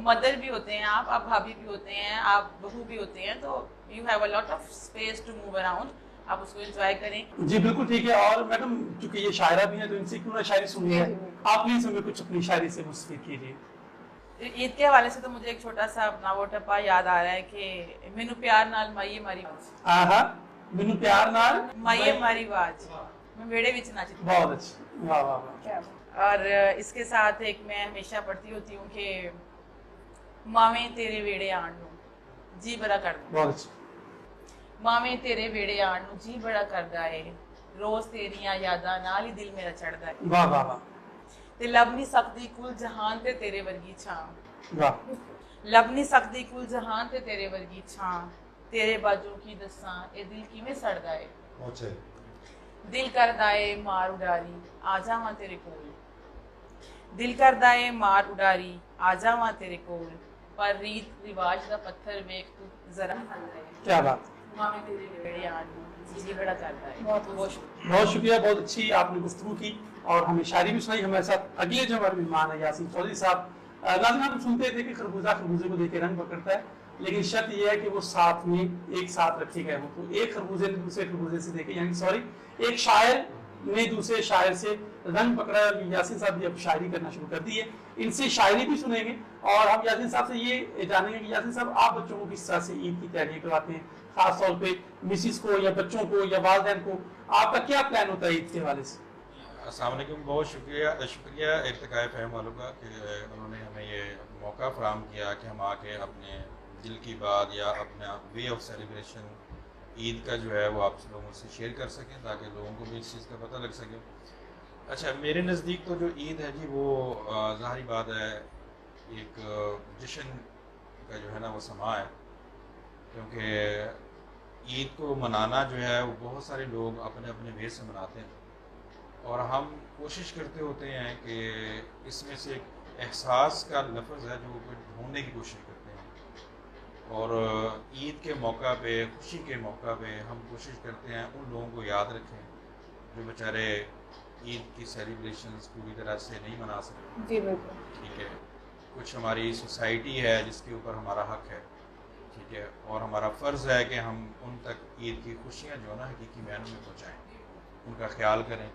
मदर भी होते हैं आप भाभी भी होते हैं, आप बहू भी होते हैं, तो you have a lot of space to move around, आप उसको एंजॉय करें। जी बिल्कुल ठीक है। और मैडम चूंकि ये शायरा भी है तो इनसे क्यों ना शायरी सुनी है, आप प्लीज हमें कुछ अपनी शायरी से मुस्फिद कीजिए। ईद के हवाले से तो मुझे एक छोटा सा अपना वो टप्पा याद आ रहा है कि मैनू प्यार नाल माइए मारी बाज, आहा, मैनू प्यार नाल माइए मारी बाज, मैं वेड़े विच नाचती। बहुत अच्छी, वाह वाह वाह। क्या और इसके साथ एक मैं हमेशा पढ़ती होती हूँ कि मावे तेरे वेड़े आण नू जी बड़ा कर दो, बहुत अच्छी, मावे तेरे वेड़े आण नू जी बड़ा करदा है, रोज तेरियां यादां नाल ही दिल मेरा चढ़दा है, वाह वाह वाह ते लब नहीं सकदी कुल जहान ते तेरे वर्गी छां, वाह, लब नहीं सकदी कुल जहान ते तेरे वर्गी छां, तेरे बाजू की दसां ए दिल किवें सड़दा है, अच्छा दिल करदा है मार उडारी आ जावां तेरे कोल, दिल करदा है मार उडारी आ जावां तेरे कोल, पर रीत रिवाज दा पत्थर वेख तू जरा हलदा है, क्या बात, मावे तेरे वेड़े आण नू जी बड़ा करदा है। बहुत शुक्रिया, बहुत अच्छी आपने गुफ्तगू की और हमें शायरी भी सुनाई। हमारे साथ अगले जो हमारे मेहमान है यासीन चौधरी साहब। नाज़रीन, हम सुनते थे कि खरबूजा खरबूजे को देख के रंग पकड़ता है, लेकिन शर्त यह है कि वो साथ में एक साथ रखे गए हो। तो एक खरबूजे ने दूसरे खरबूजे से देखे, यानी सॉरी एक शायर ने दूसरे शायर से रंग पकड़ा। यासीन साहब भी अब शायरी करना शुरू कर दी है, इनसे शायरी भी सुनेंगे और हम यासीन साहब से ये जानेंगे कि यासीन साहब आप बच्चों को किस तरह से ईद की तैयारियां करवाते हैं, खास तौर पे मिसिस को या बच्चों को या वालिदैन को, आपका क्या प्लान होता है ईद के हवाले से? अस्सलाम वालेकुम, बहुत शुक्रिया इर्तिकाए फ़हम वालों का कि उन्होंने हमें ये मौका फराहम किया कि हम आके अपने दिल की बात या अपना वे ऑफ सेलिब्रेशन ईद का जो है वो आप लोगों से शेयर कर सकें, ताकि लोगों को भी इस चीज़ का पता लग सके। अच्छा, मेरे नज़दीक तो जो ईद है जी वो ज़ाहिर बात है एक जश्न का जो है ना वो समा है, क्योंकि ईद को मनाना जो है वो बहुत सारे लोग अपने अपने वे से मनाते हैं और हम कोशिश करते होते हैं कि इसमें से एक एहसास का लफ्ज़ है जो ढूंढने की कोशिश करते हैं। और ईद के मौका पे, खुशी के मौका पे हम कोशिश करते हैं उन लोगों को याद रखें जो बेचारे ईद की सेलिब्रेशंस पूरी तरह से नहीं मना सकते। जी बिल्कुल। ठीक है, कुछ हमारी सोसाइटी है जिसके ऊपर हमारा हक है, ठीक है, और हमारा फ़र्ज़ है कि हम उन तक ईद की खुशियाँ जो है ना हकीकी मायनों में पहुँचाएँ, उनका ख्याल करें।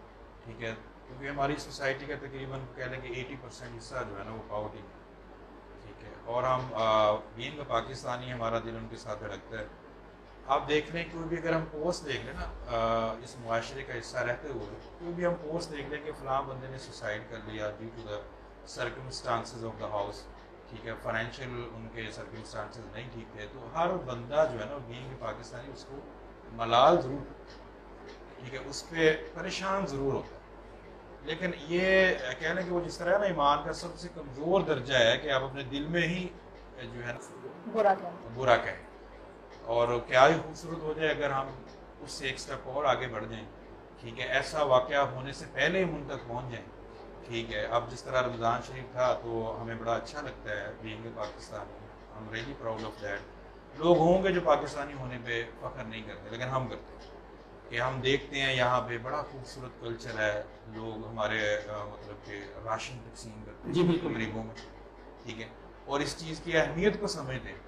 ठीक है, क्योंकि हमारी सोसाइटी का तकरीबन कह लें कि 80% हिस्सा जो है ना वो पावर्टी, ठीक है, और हम बीइंग पाकिस्तानी हमारा दिल उनके साथ धड़कता है। आप देख लें कोई भी अगर हम पोस्ट देख लें ना इस मुआशरे का हिस्सा रहते हुए, कोई भी हम पोस्ट देख लें कि फ़लाँ बंदे ने सुसाइड कर लिया due to the circumstances of the house, ठीक है, फाइनेंशियल उनके सर्कमस्टांसेस नहीं ठीक थे, तो हर बंदा जो है ना बीइंग पाकिस्तानी उसको मलाल ज़रूर, ठीक है, उस पर परेशान ज़रूर होता है। लेकिन ये कह लें कि वो जिस तरह ना ईमान का सबसे कमज़ोर दर्जा है कि आप अपने दिल में ही जो है ना बुरा कहें, और क्या ही खूबसूरत हो जाए अगर हम उससे एक स्टेप और आगे बढ़ जाएं। ठीक है, ऐसा वाक़या होने से पहले हम उन तक पहुँच जाएं। ठीक है, अब जिस तरह रमज़ान शरीफ था तो हमें बड़ा अच्छा लगता है being Pakistani, I am really proud of that. लोग होंगे जो पाकिस्तानी होने पे फ़ख्र नहीं करते, लेकिन हम करते हैं कि हम देखते हैं यहाँ पे बड़ा खूबसूरत कल्चर है, लोग हमारे मतलब कि राशन तकसीम करते हैं गरीबों में। ठीक है, और इस चीज़ की अहमियत को समझते हैं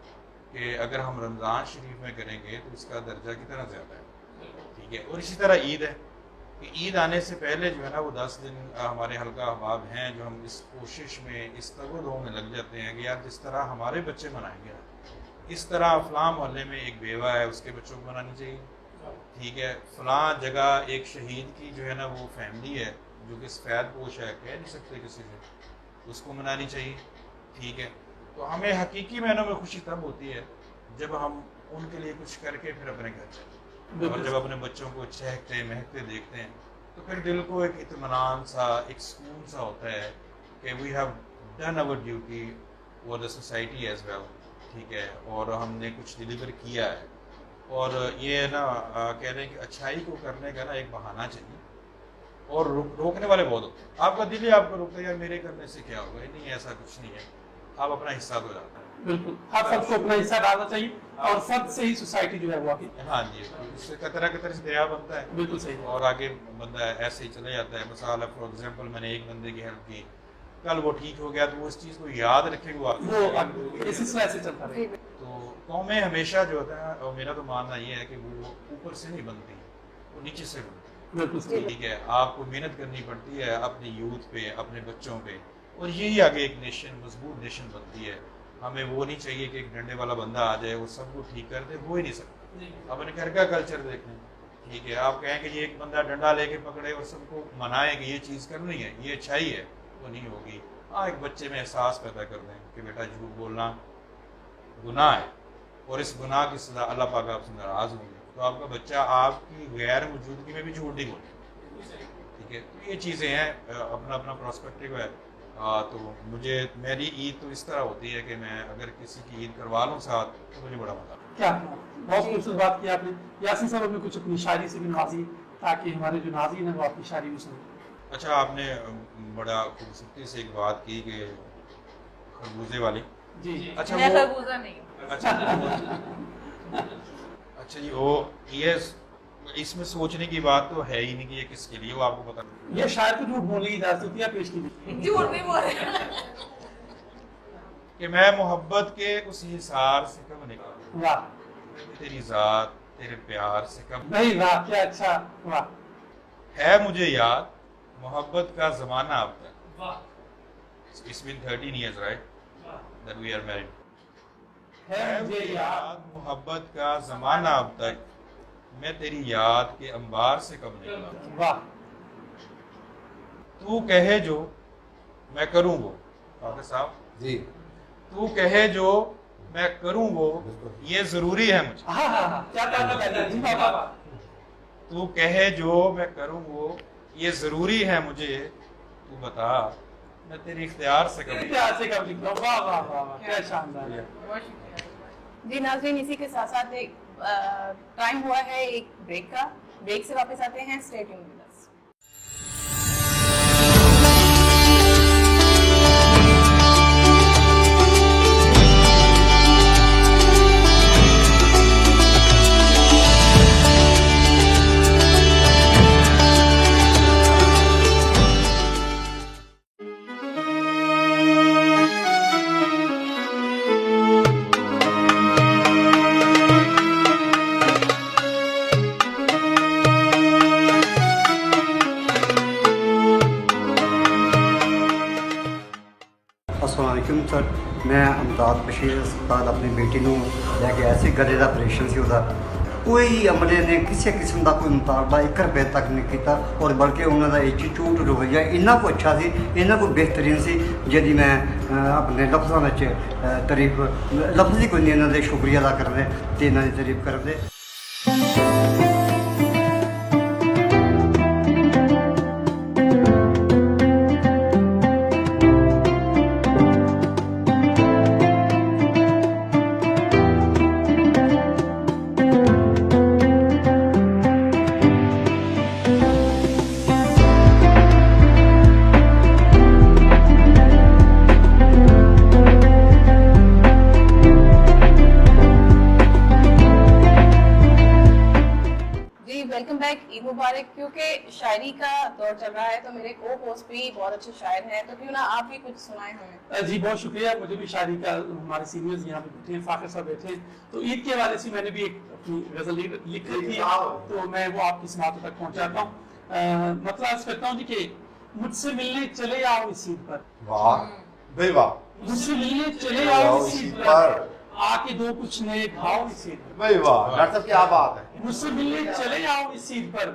कि अगर हम रमज़ान शरीफ में करेंगे तो इसका दर्जा कितना ज़्यादा है। ठीक है, और इसी तरह ईद है कि ईद आने से पहले जो है ना वो 10 दिन हमारे हल्का अहबाब हैं जो हम इस कोशिश में, इस तगदो में लग जाते हैं कि यार जिस तरह हमारे बच्चे मनाएंगे इस तरह फ़लाँ मोहल्ले में एक बेवा है उसके बच्चों को मनानी चाहिए। ठीक है, फ़लाँ जगह एक शहीद की जो है ना वो फैमिली है जो कि सफ़ेद पोश है, कह नहीं सकते किसी से, उसको मनानी चाहिए। ठीक है, तो हमें हकीकी मायनों में खुशी तब होती है जब हम उनके लिए कुछ करके फिर अपने घर जाते हैं, और जब अपने बच्चों को चहकते महकते देखते हैं तो फिर दिल को एक इत्मीनान सा, एक सुकून सा होता है कि we have done our duty for the society as well. ठीक है, और हमने कुछ डिलीवर किया है, और ये ना कह रहे हैं कि अच्छाई को करने का ना एक बहाना चाहिए, और रोकने वाले बहुत होते हैं। आपका दिल ही आपको रोकता है यार मेरे करने से क्या होगा, नहीं ऐसा कुछ नहीं है, आप अपना हिस्सा तो डालते हैं। बिल्कुल, हर फर्द को अपना हिस्सा डालना चाहिए और फर्द से ही सोसाइटी जो है वो आगे। हाँ जी, इससे कतरा कतरे से दरिया बनता है। बिल्कुल सही, और आगे बंदा ऐसे ही चले जाता है। मिसाल फॉर एग्जांपल मैंने एक बंदे की हेल्प की, कल वो ठीक हो गया तो वो इस चीज़ को याद रखेगा, वो इस सिलसिले से चलता रहे। तो कौमें हमेशा जो होता है, और मेरा तो मानना ये है कि वो ऊपर से नहीं बनती, वो नीचे से बनती है। बिल्कुल ठीक है, आपको मेहनत करनी पड़ती है अपनी यूथ पे, अपने बच्चों पे, और यही आगे एक नेशन, मजबूत नेशन बनती है। हमें वो नहीं चाहिए कि एक डंडे वाला बंदा आ जाए वो सबको ठीक कर दे, हो ही नहीं सकता। अपने घर का कल्चर देखें। ठीक है, आप कहें कि ये एक बंदा डंडा लेके पकड़े और सबको मनाए कि ये चीज़ करनी है, ये अच्छाई है, वो नहीं होगी। हाँ, एक बच्चे में एहसास पैदा कर दें कि बेटा झूठ बोलना गुनाह है, और इस गुनाह की सज़ा अल्लाह पाक आपसे नाराज़ होंगे, तो आपका बच्चा आपकी गैर मौजूदगी में भी झूठ नहीं बोले। ठीक है, तो ये चीज़ें हैं, अपना अपना प्रोस्पेक्टिव है। तो मेरी ईद तो इस तरह होती है कि मैं अगर किसी की ईद करवा लूँ साथ तो मुझे बड़ा मजा आता है। क्या बहुत खूबसूरत बात की आपने। यासीन साहब अपने कुछ अपनी शायरी से भी नवाजी, ताकि हमारे जो नाज़रीन हैं वो आपकी शायरी भी सुनें। अच्छा, आपने बड़ा खूबसूरती से एक बात की कि खरबूजे वाली। जी, अच्छा, मैं वो खरबूजा नहीं हूँ। अच्छा जी, वो ये इसमें सोचने की बात तो है ही नहीं कि ये किसके लिए, वो आपको पता नहीं। ये शायर को झूठ बोलने की इजाजत होती है, पेश कीजिए। झूठ नहीं बोल रहे कि मैं मोहब्बत के उस हिसार से कब निकला, वाह, तेरी जात तेरे प्यार से कब नहीं, वाह क्या अच्छा, वाह, है मुझे याद मोहब्बत का जमाना अब तक। वाह, It's been 13 years, right, that we are married. है मुझे याद मोहब्बत का जमाना अब तक, मैं तेरी याद के अंबार से कब निकला। वाह, तू कहे जो मैं करूँ वो, फादर साहब जी, तू कहे जो मैं करूँ वो, ये जरूरी है मुझे। हाँ हाँ हाँ, क्या कहना पहले जी, वाह वाह, तू कहे जो मैं करूँ वो, ये जरूरी है मुझे, तू बता मैं तेरी इख्तियार से कभी इतिहास से कब लिख रहा हूँ। वाह वाह वाह वाह, क्या शानदार है। बहुत शुक्रिया। जी नाज़रीन, इसी के साथ साथ एक टाइम हुआ है एक ब्रेक का। ब्रेक से वापस आते हैं। स्टे ट्यून्ड विद अस। अस्सलामुअलैकुम सर, मैं अमदाद बशीर अस्पताल अपनी बेटी ਨੂੰ ਲੈ ਕੇ ਆਇਆ ਸੀ। ਗਲੇ ਦਾ ਆਪਰੇਸ਼ਨ ਸੀ ਉਹਦਾ। ਕੋਈ ਅਮਲੇ ਨੇ ਕਿਸੇ ਕਿਸਮ ਦਾ ਕੋਈ ਮੁਤਾਲਬਾ 1 ਰੁਪਏ ਤੱਕ ਨਹੀਂ ਕੀਤਾ ਔਰ ਬਲਕਿ ਉਹਨਾਂ ਦਾ ਐਟੀਟਿਊਡ ਰਵੱਈਆ ਇੰਨਾ ਕੁ ਅੱਛਾ ਸੀ, ਇੰਨਾ ਕੁ ਬਿਹਤਰੀਨ ਸੀ, ਜਿਹਦੀ ਮੈਂ ਆਪਣੇ ਲਫ਼ਜ਼ਾਂ ਵਿੱਚ ਤਾਰੀਫ ਲਫ਼ਜ਼ ਹੀ ਕੋਈ ਨਹੀਂ ਇਹਨਾਂ ਦੇ ਸ਼ੁਕਰੀਆ ਅਦਾ ਕਰਦੇ ਤੇ ਇਹਨਾਂ ਦੀ ਤਾਰੀਫ ਕਰਦੇ। Welcome back. ईद मुबारक। क्योंकि शायरी का दौर चल रहा है तो मेरे को होस्ट भी बहुत अच्छे शायर हैं, तो क्यों ना आप भी कुछ सुनाए हमें। जी बहुत शुक्रिया। मुझे भी शायरी का, हमारे सीनियर्स यहाँ पे बैठे हैं, फाखिर साहब बैठे हैं, तो ईद के हवाले से मैंने भी एक अपनी गजल लिख ली थी, तो मैं वो आपकी समातों तक पहुँचाता हूँ। मतलब अर्ज करता हूँ जी कि मुझसे मिलने चले आओ इस ईद पर। वाह भाई वाह। मुझसे मिलने चले आओ इस ईद पर, आके दो कुछ नए खाओ इस ईद पर। भाई वाह डॉक्टर साहब क्या बात है। मुझसे मिलने चले आओ इस ईद पर,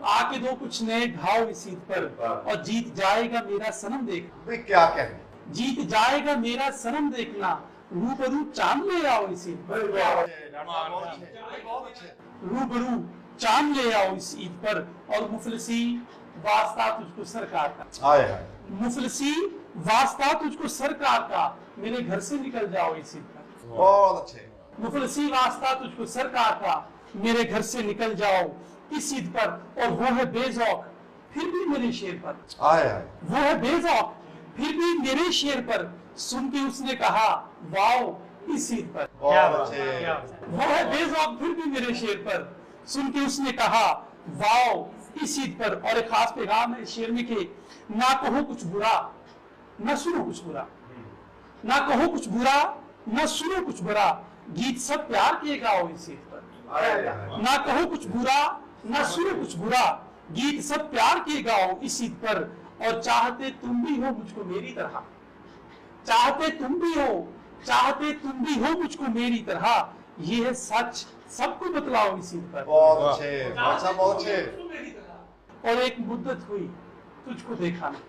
आके दो कुछ नए घाव इस ईद पर, और जीत जाएगा मेरा सनम देखना। भाई क्या कहने, जीत जाएगा मेरा सनम देखना, रूबरू चांद ले आओ इस ईद पर। रूबरू चांद ले आओ इस ईद पर, और मुफलिसी वास्ता तुझको सरकार का। आए हाय मुफलिसी वास्ता तुझको सरकार का, मेरे घर से निकल जाओ इस ईद पर। बहुत अच्छे। मुफलिसी वास्ता तुझको सरकार का, मेरे घर से निकल जाओ इस ईद पर। और वो है बेज़ौक फिर भी मेरे शेर पर। आए हाय वो है बेज़ौक फिर भी मेरे शेर पर, सुन के उसने कहा वाओ इस ईद पर। बहुत अच्छे। वो है बेज़ौक फिर भी मेरे शेर पर, सुन के उसने कहा वाओ इस ईद पर। और एक खास पैगाम है इस शेर में कि ना कहो कुछ बुरा न सुनो कुछ बुरा, ना कहो कुछ बुरा न सुनो कुछ बुरा, गीत सब प्यार के गाओ इस ईद पर। ना कहो कुछ बुरा न सुनो कुछ बुरा, गीत सब प्यार के गाओ इस ईद पर। और चाहते तुम भी हो मुझको मेरी तरह, चाहते तुम भी हो, चाहते तुम भी हो मुझको मेरी तरह, ये है सच सबको बतलाओ इस ईद पर। बहुत अच्छे भाषा, बहुत अच्छे। और एक मुद्दत हुई तुझको देखा नहीं,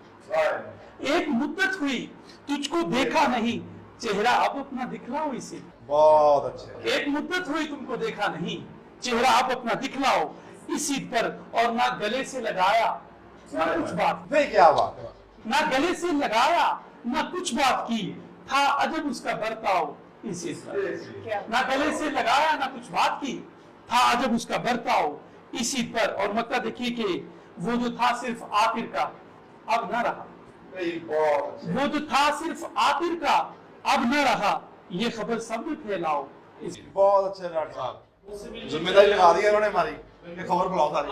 एक मुद्दत हुई तुझको देखा नहीं, चेहरा अब अपना दिखलाओ इसे। बहुत अच्छे। एक मुद्दत हुई तुमको देखा नहीं, चेहरा अब अपना दिखलाओ इस ईद पर। और ना गले से लगाया ना कुछ बात, भाई क्या बात है। ना गले से लगाया ना कुछ बात की, था अजब उसका बर्ताव इस ईद पर। ना गले से लगाया ना कुछ बात की, था अजब उसका बर्ताव इस ईद पर। और मतलब देखिए कि वो जो था सिर्फ आखिर का अब न रहा, वो जो था सिर्फ आखिर का अब न रहा, ये खबर सब में फैलाओ। बहुत अच्छे डॉक्टर साहब, जिम्मेदारी लगा दी है उन्होंने हमारी, ये खबर फैलाओ सारी।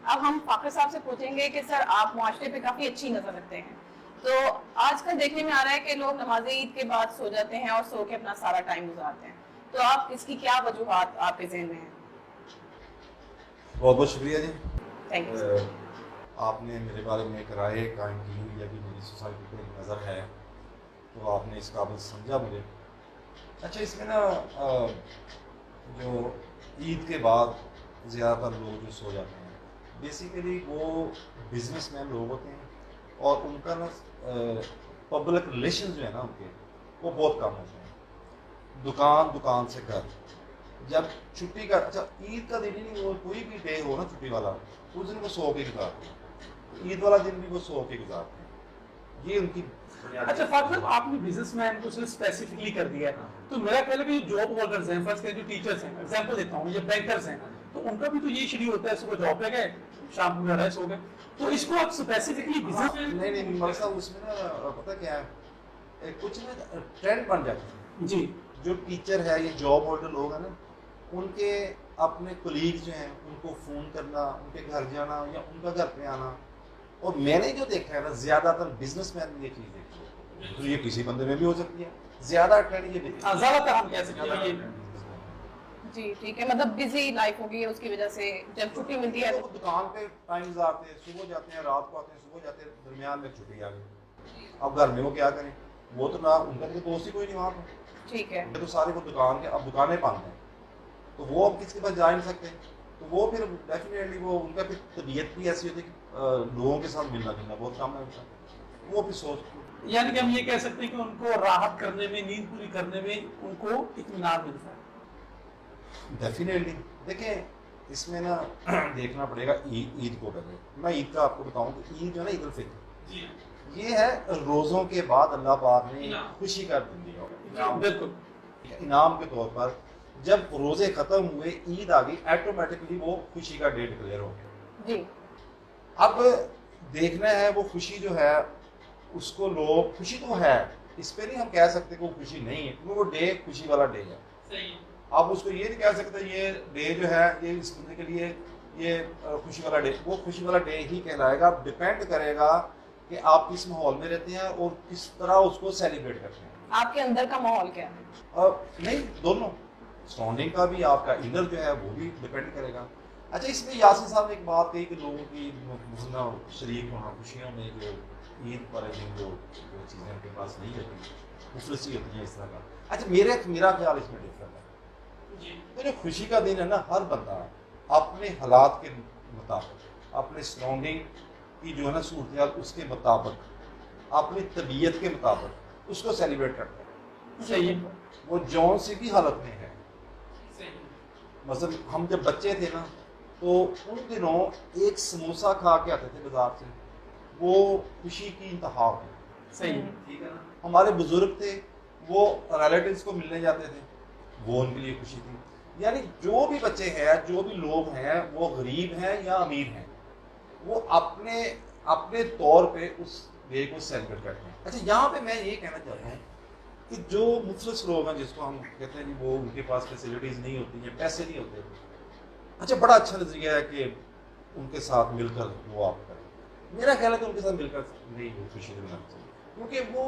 अब हम फाखिर साहब से पूछेंगे कि सर आप मुआशरे पे काफी अच्छी नजर रखते हैं, तो आजकल देखने में आ रहा है कि लोग नमाज ईद के बाद सो जाते हैं और सो के अपना सारा टाइम गुजारते हैं, तो आप इसकी क्या वजूहात आपके ज़हन में है? बहुत बहुत शुक्रिया जी। Thank you. आपने मेरे बारे में एक राय कायम की हुई है कि मेरी सोसाइटी पर एक नज़र है, तो आपने इस काबिल समझा मुझे। अच्छा, इसमें ना जो ईद के बाद ज़्यादातर लोग जो सो जाते हैं, बेसिकली वो बिजनेसमैन लोग होते हैं और उनका ना पब्लिक रिलेशन जो है ना उनके, वो बहुत कम होते हैं। दुकान से घर, जब छुट्टी का, अच्छा ईद का दिन ही नहीं, वो कोई भी डे हो ना छुट्टी वाला, उस दिन वो सो के गुजारते हैं, ईद वाला दिन भी वो सो के गुजारते हैं। ये उनकी अच्छा फारूक साहब, आपने बिजनेसमैन को सिर्फ स्पेसिफिकली कर दिया है, तो मेरा ख्याल है कि जॉब वर्कर्स हैं, फर्स्ट के जो टीचर्स हैं, एग्जांपल देता हूँ, ये बैंकर्स हैं, तो उनका भी तो यही शेड्यूल होता है, सुबह जॉब पे गए, शाम को घर आए, सो गए, तो इसको आप स्पेसिफिकली बिजनेस नहीं मौलवी साहब, उसमें ना पता क्या है, कुछ ना ट्रेंड बन जाता है जी। जो टीचर है, ये जॉब होल्डर लोग हैं ना, उनके अपने कोलीग जो हैं उनको फ़ोन करना, उनके घर जाना या उनका घर पे आना, और मैंने जो देखा है ना, ज़्यादातर बिजनेसमैन में ये चीज़ देखी है, तो ये किसी बंदे में भी हो सकती है, ज़्यादा ट्रेंड ये देखा ज्यादातर हम कह सकते हैं ये जी ठीक है, मतलब बिजी लाइफ हो गई है, उसकी वजह से जब छुट्टी मिलती है तो दुकान पे टाइम आते हैं, सुबह जाते हैं, रात को आते हैं, सुबह जाते हैं, दरमियान में छुट्टी आ गई, अब घर में वो क्या करें, वो तो ना उनका तो दोस्त ही कोई नहीं वहाँ पर, ठीक है, तो सारे वो दुकान के, अब दुकानें बंद हैं, तो वो अब किसके पास जा नहीं सकते, तो वो फिर डेफिनेटली वो उनका फिर तबीयत भी ऐसी होती है कि लोगों के साथ मिलना जुलना बहुत कम है उनका, वो फिर सोच, यानी कि हम ये कह सकते हैं कि उनको राहत करने में, नींद पूरी करने में उनको इत्मीनान मिलता है। डेफिनेटली देखें इसमें ना देखना पड़ेगा ईद को पहले, मैं ईद का आपको बताऊं कि ईद जो है ना, ईद उल फितर, ये है रोज़ों के बाद अल्लाह पाक ने खुशी का दिन दिया, बिल्कुल इनाम के तौर पर, जब रोज़े ख़त्म हुए, ईद आ गई, ऑटोमेटिकली वो खुशी का डे डिक्लेयर हो गया जी। अब देखना है वो खुशी जो है उसको लोग, खुशी तो है, इस पे नहीं हम कह सकते कि वो खुशी नहीं है, क्योंकि वो डे खुशी वाला डे है, सही। अब उसको ये नहीं कह सकते ये डे जो है ये इस बंदे के लिए ये खुशी वाला डे, वो खुशी वाला डे ही कहलाएगा, डिपेंड करेगा कि आप किस माहौल में रहते हैं और किस तरह उसको सेलिब्रेट करते हैं। आपके अंदर का माहौल क्या है? नहीं, दोनों सराउंडिंग का भी, आपका इनर जो है वो भी डिपेंड करेगा। अच्छा, इसमें यासिन साहब ने एक बात कही कि लोगों की ना शरीक होना खुशियों में, जो ईद वाले दिन जो चीज़ें उनके पास नहीं होती, मुफलसी होती हैं इस तरह का। अच्छा, मेरा ख्याल इसमें डिफरेंट है। तो जो खुशी का दिन है ना, हर बंदा अपने हालात के मुताबिक, अपने सराउंडिंग की जो है ना सूरत उसके मुताबिक, अपनी तबीयत के मुताबिक उसको सेलिब्रेट करता है, सही है। वो जौन सी भी हालत में है। मतलब हम जब बच्चे थे ना, तो उन दिनों एक समोसा खा के आते थे बाजार से, वो खुशी की इंतहा है, सही, ठीक है ना। हमारे बुजुर्ग थे, वो रिलेटिव्स को मिलने जाते थे, वो उनके लिए खुशी थी। यानी जो भी बच्चे हैं, जो भी लोग हैं, वो गरीब हैं या अमीर हैं, वो अपने अपने तौर पे उस डे को सेलिब्रेट करते हैं। अच्छा, यहाँ पे मैं ये कहना चाहता हूँ कि जो मुफलिस लोग हैं, जिसको हम कहते हैं कि वो उनके पास फैसिलिटीज़ नहीं होती हैं, पैसे नहीं होते, अच्छा बड़ा अच्छा नज़रिया है कि उनके साथ मिलकर वो आप करें। मेरा ख्याल है कि उनके साथ मिलकर नहीं वो खुशी मनानी चाहिए, क्योंकि वो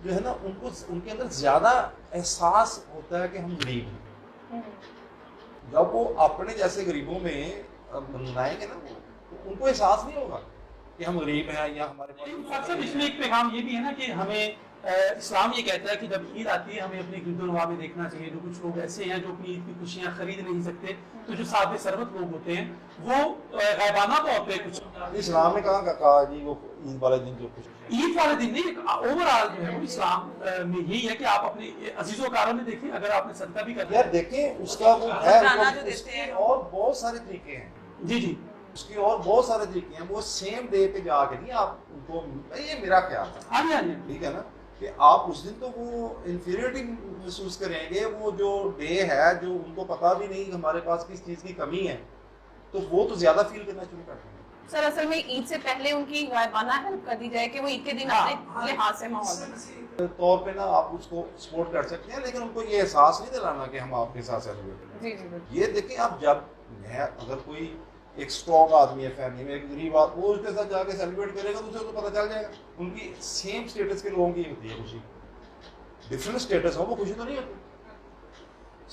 जो है ना, उनको उनके अंदर ज़्यादा एहसास होता है कि हम गरीब हैं। जब वो अपने जैसे गरीबों में मनाएंगे ना, तो उनको एहसास नहीं होगा कि हम गरीब हैं या हमारे पास। इसमें एक पैगाम ये भी है ना कि हमें इस्लाम ये कहता है कि जब ईद आती है, हमें अपने गिरदोनवा में देखना चाहिए। जो कुछ लोग ऐसे हैं जो अपनी ईद की खुशियाँ खरीद नहीं सकते, तो जो सादे सरबत लोग होते हैं, वो गायबाना तौर पे कुछ इस्लाम ने कहा जी वो ईद वाले दिन जो खुश, ईद वाले दिन नहीं, ओवरऑल जो है वो इस्लाम में यही है कि आप अपने अजीजों कारों में देखिए, अगर आपने सदका भी कर यार देखें उसका वो है, उसके और बहुत सारे तरीके हैं। जी जी, उसके और बहुत सारे तरीके हैं। वो सेम डे पे जाके नहीं आप उनको, ये मेरा ख्याल है, हाँ जी हाँ जी, ठीक है ना, कि आप उस दिन तो वो इन्फीरियरिटी महसूस करेंगे। वो जो डे है, जो उनको पता भी नहीं हमारे पास किस चीज़ की कमी है, तो वो तो ज़्यादा फील करना शुरू करते हैं। सर असल में ईद से पहले उनकी गायबाना हेल्प कर दी जाए कि वो ईद के दिन अपने लिहाज से माहौल तौर पे ना आप उसको सपोर्ट कर सकते हैं, लेकिन उनको ये एहसास नहीं दिलाना कि हम आपके साथ सेलिब्रेट जी जी। ये देखें आप, जब मैं अगर कोई एक स्ट्रॉन्ग आदमी है फैमिली में, एक गरीब आदमी, वो उसके साथ जाके सेलिब्रेट करेगा तो उसे तो पता चल जाएगा। उनकी सेम स्टेटस के लोगों की होती है खुशी, डिफरेंट स्टेटस हो वो खुशी तो नहीं होती।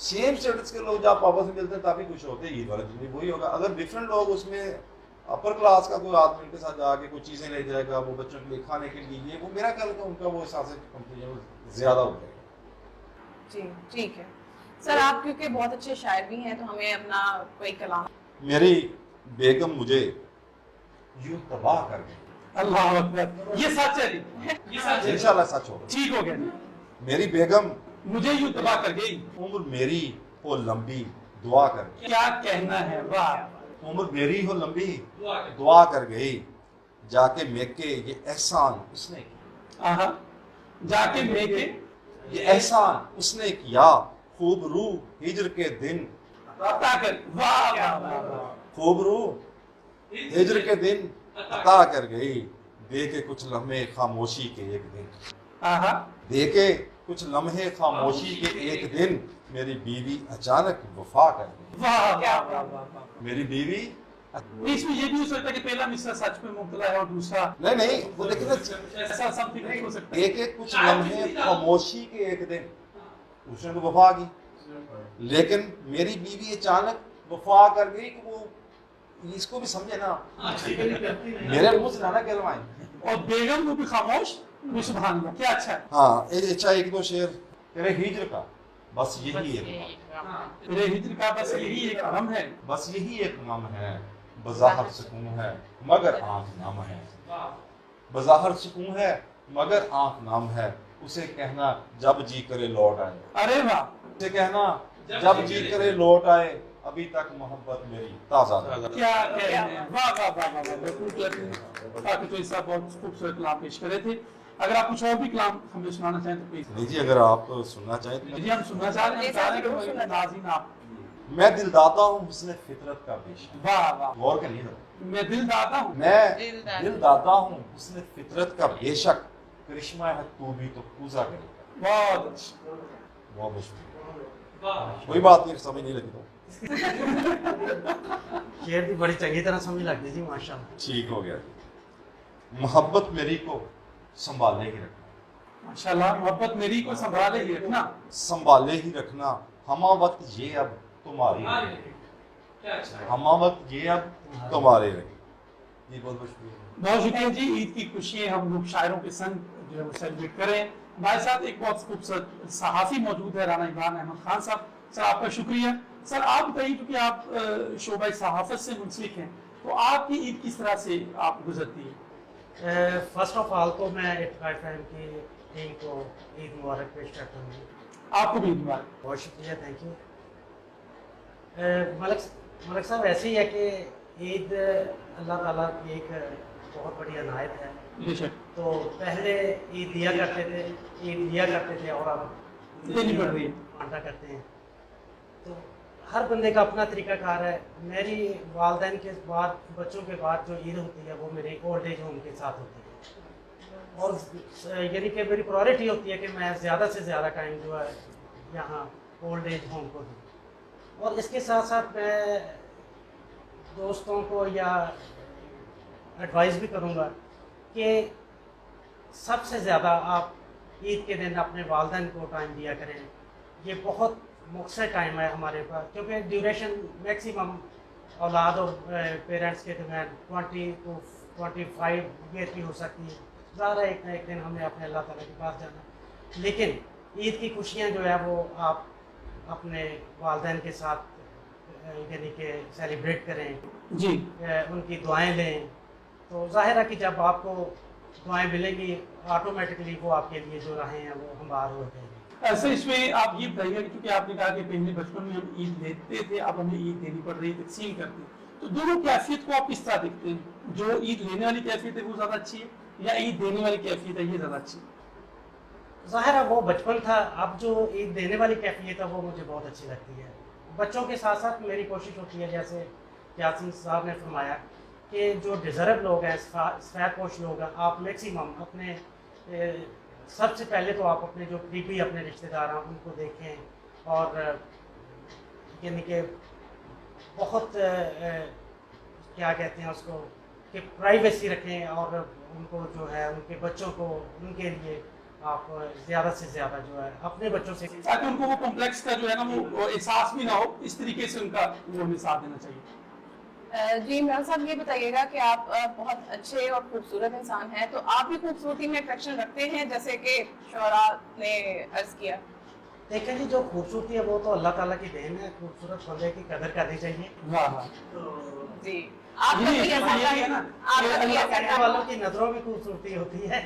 सेम स्टेटस के लोग जब आपस में मिलते हैं तभी खुश होते हैं, ईद वाले दिन भी वही होगा। अगर डिफरेंट लोग, उसमें अपर क्लास का कोई आदमी उनके साथ जाके कुछ चीज़ें ले जाएगा, वो बच्चों के लिए खाने के लिए, वो मेरा ख्याल है उनका वो एहसास ज़्यादा हो जाएगा। जी ठीक है सर। आप क्योंकि बहुत अच्छे शायर भी हैं, तो हमें अपना कोई कलाम। मेरी बेगम मुझे यूं तबाह कर गई। अल्लाह अकबर, ये सच है, ये सच है, इंशाल्लाह सच होगा, ठीक हो गया। मेरी बेगम मुझे यूं तबाह कर गई, उम्र मेरी हो लंबी दुआ कर गई। क्या कहना है, वाह। उम्र मेरी हो लंबी दुआ कर गई, जाके मेके ये एहसान उसने किया। जाके मेके ये एहसान उसने किया खूब रू हिजर के दिन अता कर। वाह वाह वाह वाह। खूब रू हिजर के दिन अता कर गई, दे के कुछ लम्हे खामोशी के एक दिन, दे के कुछ लम्हे खामोशी के एक दिन, मेरी बीवी अचानक वफा कर गई। वाह वाह वाह वाह। मेरी बीवी इसमें ये भी हो सकता है कि पहला मिसरा सच में मुब्तला है और दूसरा नहीं वो देखिए ना, ऐसा समथिंग नहीं हो सकता। एक एक कुछ लम्हे खामोशी के एक दिन, उसने तो वफा की, लेकिन मेरी बीवी अचानक वफा कर गई कि वो इसको भी समझे ना, मेरे मुंह से ना कहलवाएं। और बेगम वो भी खामोश, वो सुभान अल्लाह, क्या अच्छा है। हाँ अच्छा एक दो शेर। तेरे हिजर का बस यही एक, तेरे हिजर का बस यही एक गम है, बस यही एक गम है, बज़ाहिर सुकून है मगर आँख नम है, बज़ाहिर सुकून है मगर आँख नम है, उसे कहना जब जी करे लौट आए। अरे वाह। उसे कहना जब जी करे लौट आए, अभी तक मोहब्बत मेरी ताज़ा है। क्या कह रहे हैं, वाह वाह वाह वाह वाह। काफी तो इसका बहुत खूबसूरत कलाम पेश करे थे। अगर आप कुछ और भी कलाम हमें सुनाना चाहें तो प्लीज। नहीं जी, अगर आप सुनना चाहें तो जी हम सुनना चाह रहे हैं नाज़रीन आप। मैं दिलदाता हूँ हुस्न फितरत का बेशक। वाह वाह। गौर करिए जरा। मैं दिलदाता हूँ, मैं दिलदाता हूँ हुस्न फितरत का बेशक, करिश्मा है तू भी तो पूजा करेगा। बहुत अच्छा। बहुत मुश्किल, कोई बात नहीं, समझ नहीं लगी तो शेर भी बड़ी चंगी तरह समझ लगती जी माशाल्लाह। ठीक हो गया। मोहब्बत मेरी को संभाले ही रखना, माशाल्लाह। मोहब्बत मेरी को संभाले ही रखना, संभाले ही रखना, हमा वक्त ये अब तुम्हारी रहे, हमा वक्त ये अब तुम्हारे रहे। जी बहुत बहुत शुक्रिया। बहुत शुक्रिया जी। ईद की खुशियाँ हम लोग शायरों के संग जो है वो सेलिब्रेट करें। हमारे साथ एक बहुत खूबसूरत सहाफ़ी मौजूद है, राना इमरान अहमद खान साहब। सर आपका शुक्रिया। सर आप बताइए, क्योंकि आप शोबा सहाफ़त से मुंसलिक हैं, तो आपकी ईद किस तरह से आप गुजरती है? फर्स्ट ऑफ ऑल तो मैं इत्तेफ़ाक़ फ़हम की टीम को ईद मुबारक पेश करता हूँ। आपको भी ईद मुबारक। बहुत शुक्रिया, थैंक यू। मलिक साहब ऐसे ही है कि ईद अल्लाह ताला की एक बहुत बड़ी अनायत है। तो पहले ईद दिया करते थे और अब देनी पड़ रही है, बांटा करते हैं। तो हर बंदे का अपना तरीक़ाकार है। मेरी वालदैन के बाद, बच्चों के बाद जो ईद होती है वो मेरे ओल्ड एज होम के साथ होती है, और यानी कि मेरी प्रायोरिटी होती है कि मैं ज़्यादा से ज़्यादा टाइम जो है यहाँ ओल्ड एज होम को दूँ। और इसके साथ साथ मैं दोस्तों को या एडवाइस भी करूँगा कि सबसे ज़्यादा आप ईद के दिन अपने वालदैन को टाइम दिया करें। ये बहुत मुख्तर टाइम है हमारे पास, क्योंकि ड्यूरेशन मैक्सिमम औलाद और पेरेंट्स के दरमियान 20 to 25 ईयर की हो सकती है। ज़्यादा एक ना एक दिन हमें अपने अल्लाह ताला के पास जाना है, लेकिन ईद की खुशियाँ जो है वो आप अपने वालदैन के साथ यानी कि सेलिब्रेट करें जी, उनकी दुआएं लें। तो ज़ाहिर है कि जब आपको दुआएं मिलेंगी, ऑटोमेटिकली वो आपके लिए जो राहें हैं वो हमवार हो जाएंगी। ऐसे इसमें आप ये बताइएगा कि क्योंकि आपने कहा कि पहले बचपन में हम ईद लेते थे, अब हमें ईद देनी पड़ रही है, तकसीम करते हैं, तो दोनों कैफियत को आप किस तरह देखते हैं? जो ईद लेने वाली कैफियत है वो ज़्यादा अच्छी है या ईद देने वाली कैफियत है ये ज़्यादा अच्छी है? ज़ाहिर है वो बचपन था, अब जो ईद देने वाली कैफियत है वो मुझे बहुत अच्छी लगती है। बच्चों के साथ साथ मेरी कोशिश होती है, जैसे यासीन साहब ने फरमाया, कि जो डिज़र्व लोग हैं, सफ़ेदपोश लोग हैं, आप मैक्सिमम अपने सबसे पहले तो आप अपने जो करीबी अपने रिश्तेदार हैं उनको देखें और यानी कि बहुत क्या कहते हैं उसको कि प्राइवेसी रखें, और उनको जो है उनके बच्चों को उनके लिए आप ज़्यादा से ज़्यादा जो है अपने बच्चों से, ताकि उनको वो कॉम्प्लेक्स का जो है ना वो एहसास भी ना हो, इस तरीके से उनका वो हमें साथ देना चाहिए। जी इमरान साहब ये बताइएगा कि आप बहुत अच्छे और खूबसूरत इंसान हैं, तो आप भी खूबसूरती में अट्रैक्शन रखते हैं जैसे कि शोरा ने अर्ज किया? देखें जी, जो खूबसूरती है वो तो अल्लाह ताला की देन है, खूबसूरत बंदे की कदर करनी चाहिए। जी आप करने वालों की नजरों में खूबसूरती होती है।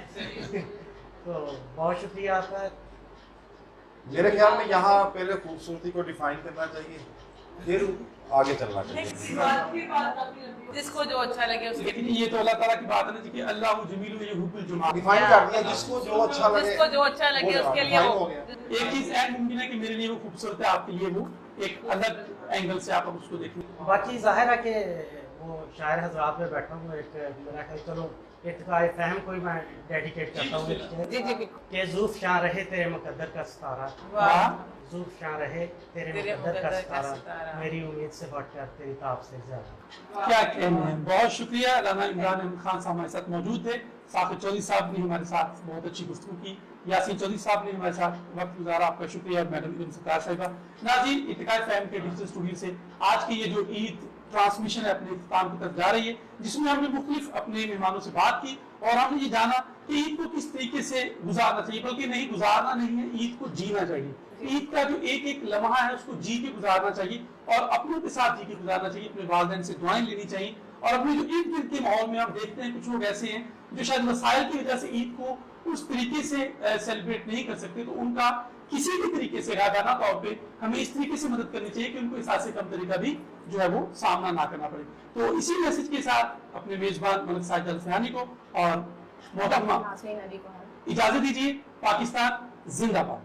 तो बहुत शुक्रिया आपका। मेरे ख्याल में यहाँ पहले खूबसूरती को डिफाइन करना चाहिए, फिर आगे चलना चाहिए। जिसको जो अच्छा लगे उसके लेकिन ये तो अल्लाह ताला की बात है ना जी कि अल्लाह जमील युहिब्बुल जुमाल। डिफाइन कर दिया, जिसको जो अच्छा लगे, जिसको जो अच्छा लगे उसके लिए वो एक चीज ऐड मुमकिन है कि मेरे लिए वो खूबसूरत है, आपके लिए वो एक अलग एंगल से आप उसको देखें। बाकी जाहिर है कि वो शायर हजरात में बैठा हूँ, एक मेरा ख्याल चलो इत्तिकाए फ़हम को ही मैं डेडिकेट करता हूँ कि ज़ूफ़ शां रहे तेरे मुकद्दर का सितारा, ज़ूफ़ शां रहे तेरे मुकद्दर का सितारा, मेरी उम्मीद से बढ़कर तेरी ताब से ज़्यादा। क्या कहने हैं, बहुत शुक्रिया। राना इमरान अहमद खान साहब हमारे साथ मौजूद थे, साकिब चौधरी साहब ने हमारे साथ बहुत अच्छी गुफ्तगू की, यासीन चौधरी साहब ने हमारे साथ वक्त गुजारा, आपका शुक्रिया। मैडम इब्न सत्तार साहिबा। नाज़रीन, इत्तिकाए फ़हम के डिजिटल स्टूडियो से आज की ये जो ईद ट्रांसमिशन है अपने इख्तिताम की तरफ जा रही है, जिसमें हमने मुख्तलिफ अपने मेहमानों से बात की और हमने ये जाना कि ईद को किस तरीके से गुजारना चाहिए, बल्कि नहीं गुजारना नहीं है, ईद को जीना चाहिए। ईद का जो एक एक लम्हा है उसको जी के गुजारना चाहिए और अपनों के साथ जी के गुजारना चाहिए, अपने वालिदैन से दुआएं लेनी चाहिए। और अपने जो ईद गिर्द के माहौल में हम देखते हैं कुछ लोग ऐसे हैं जो शायद मसाइल की वजह से ईद को उस तरीके से सेलिब्रेट नहीं कर सकते, तो उनका किसी भी तरीके से गाना तौर पे हमें इस तरीके से मदद करनी चाहिए कि उनको एहसास कम तरीका भी जो है वो सामना ना करना पड़े। तो इसी मैसेज के साथ अपने मेजबान मलिक साजिद अल-फहानी को और मोहतरमा नाज़रीन अली को इजाजत दीजिए। पाकिस्तान जिंदाबाद।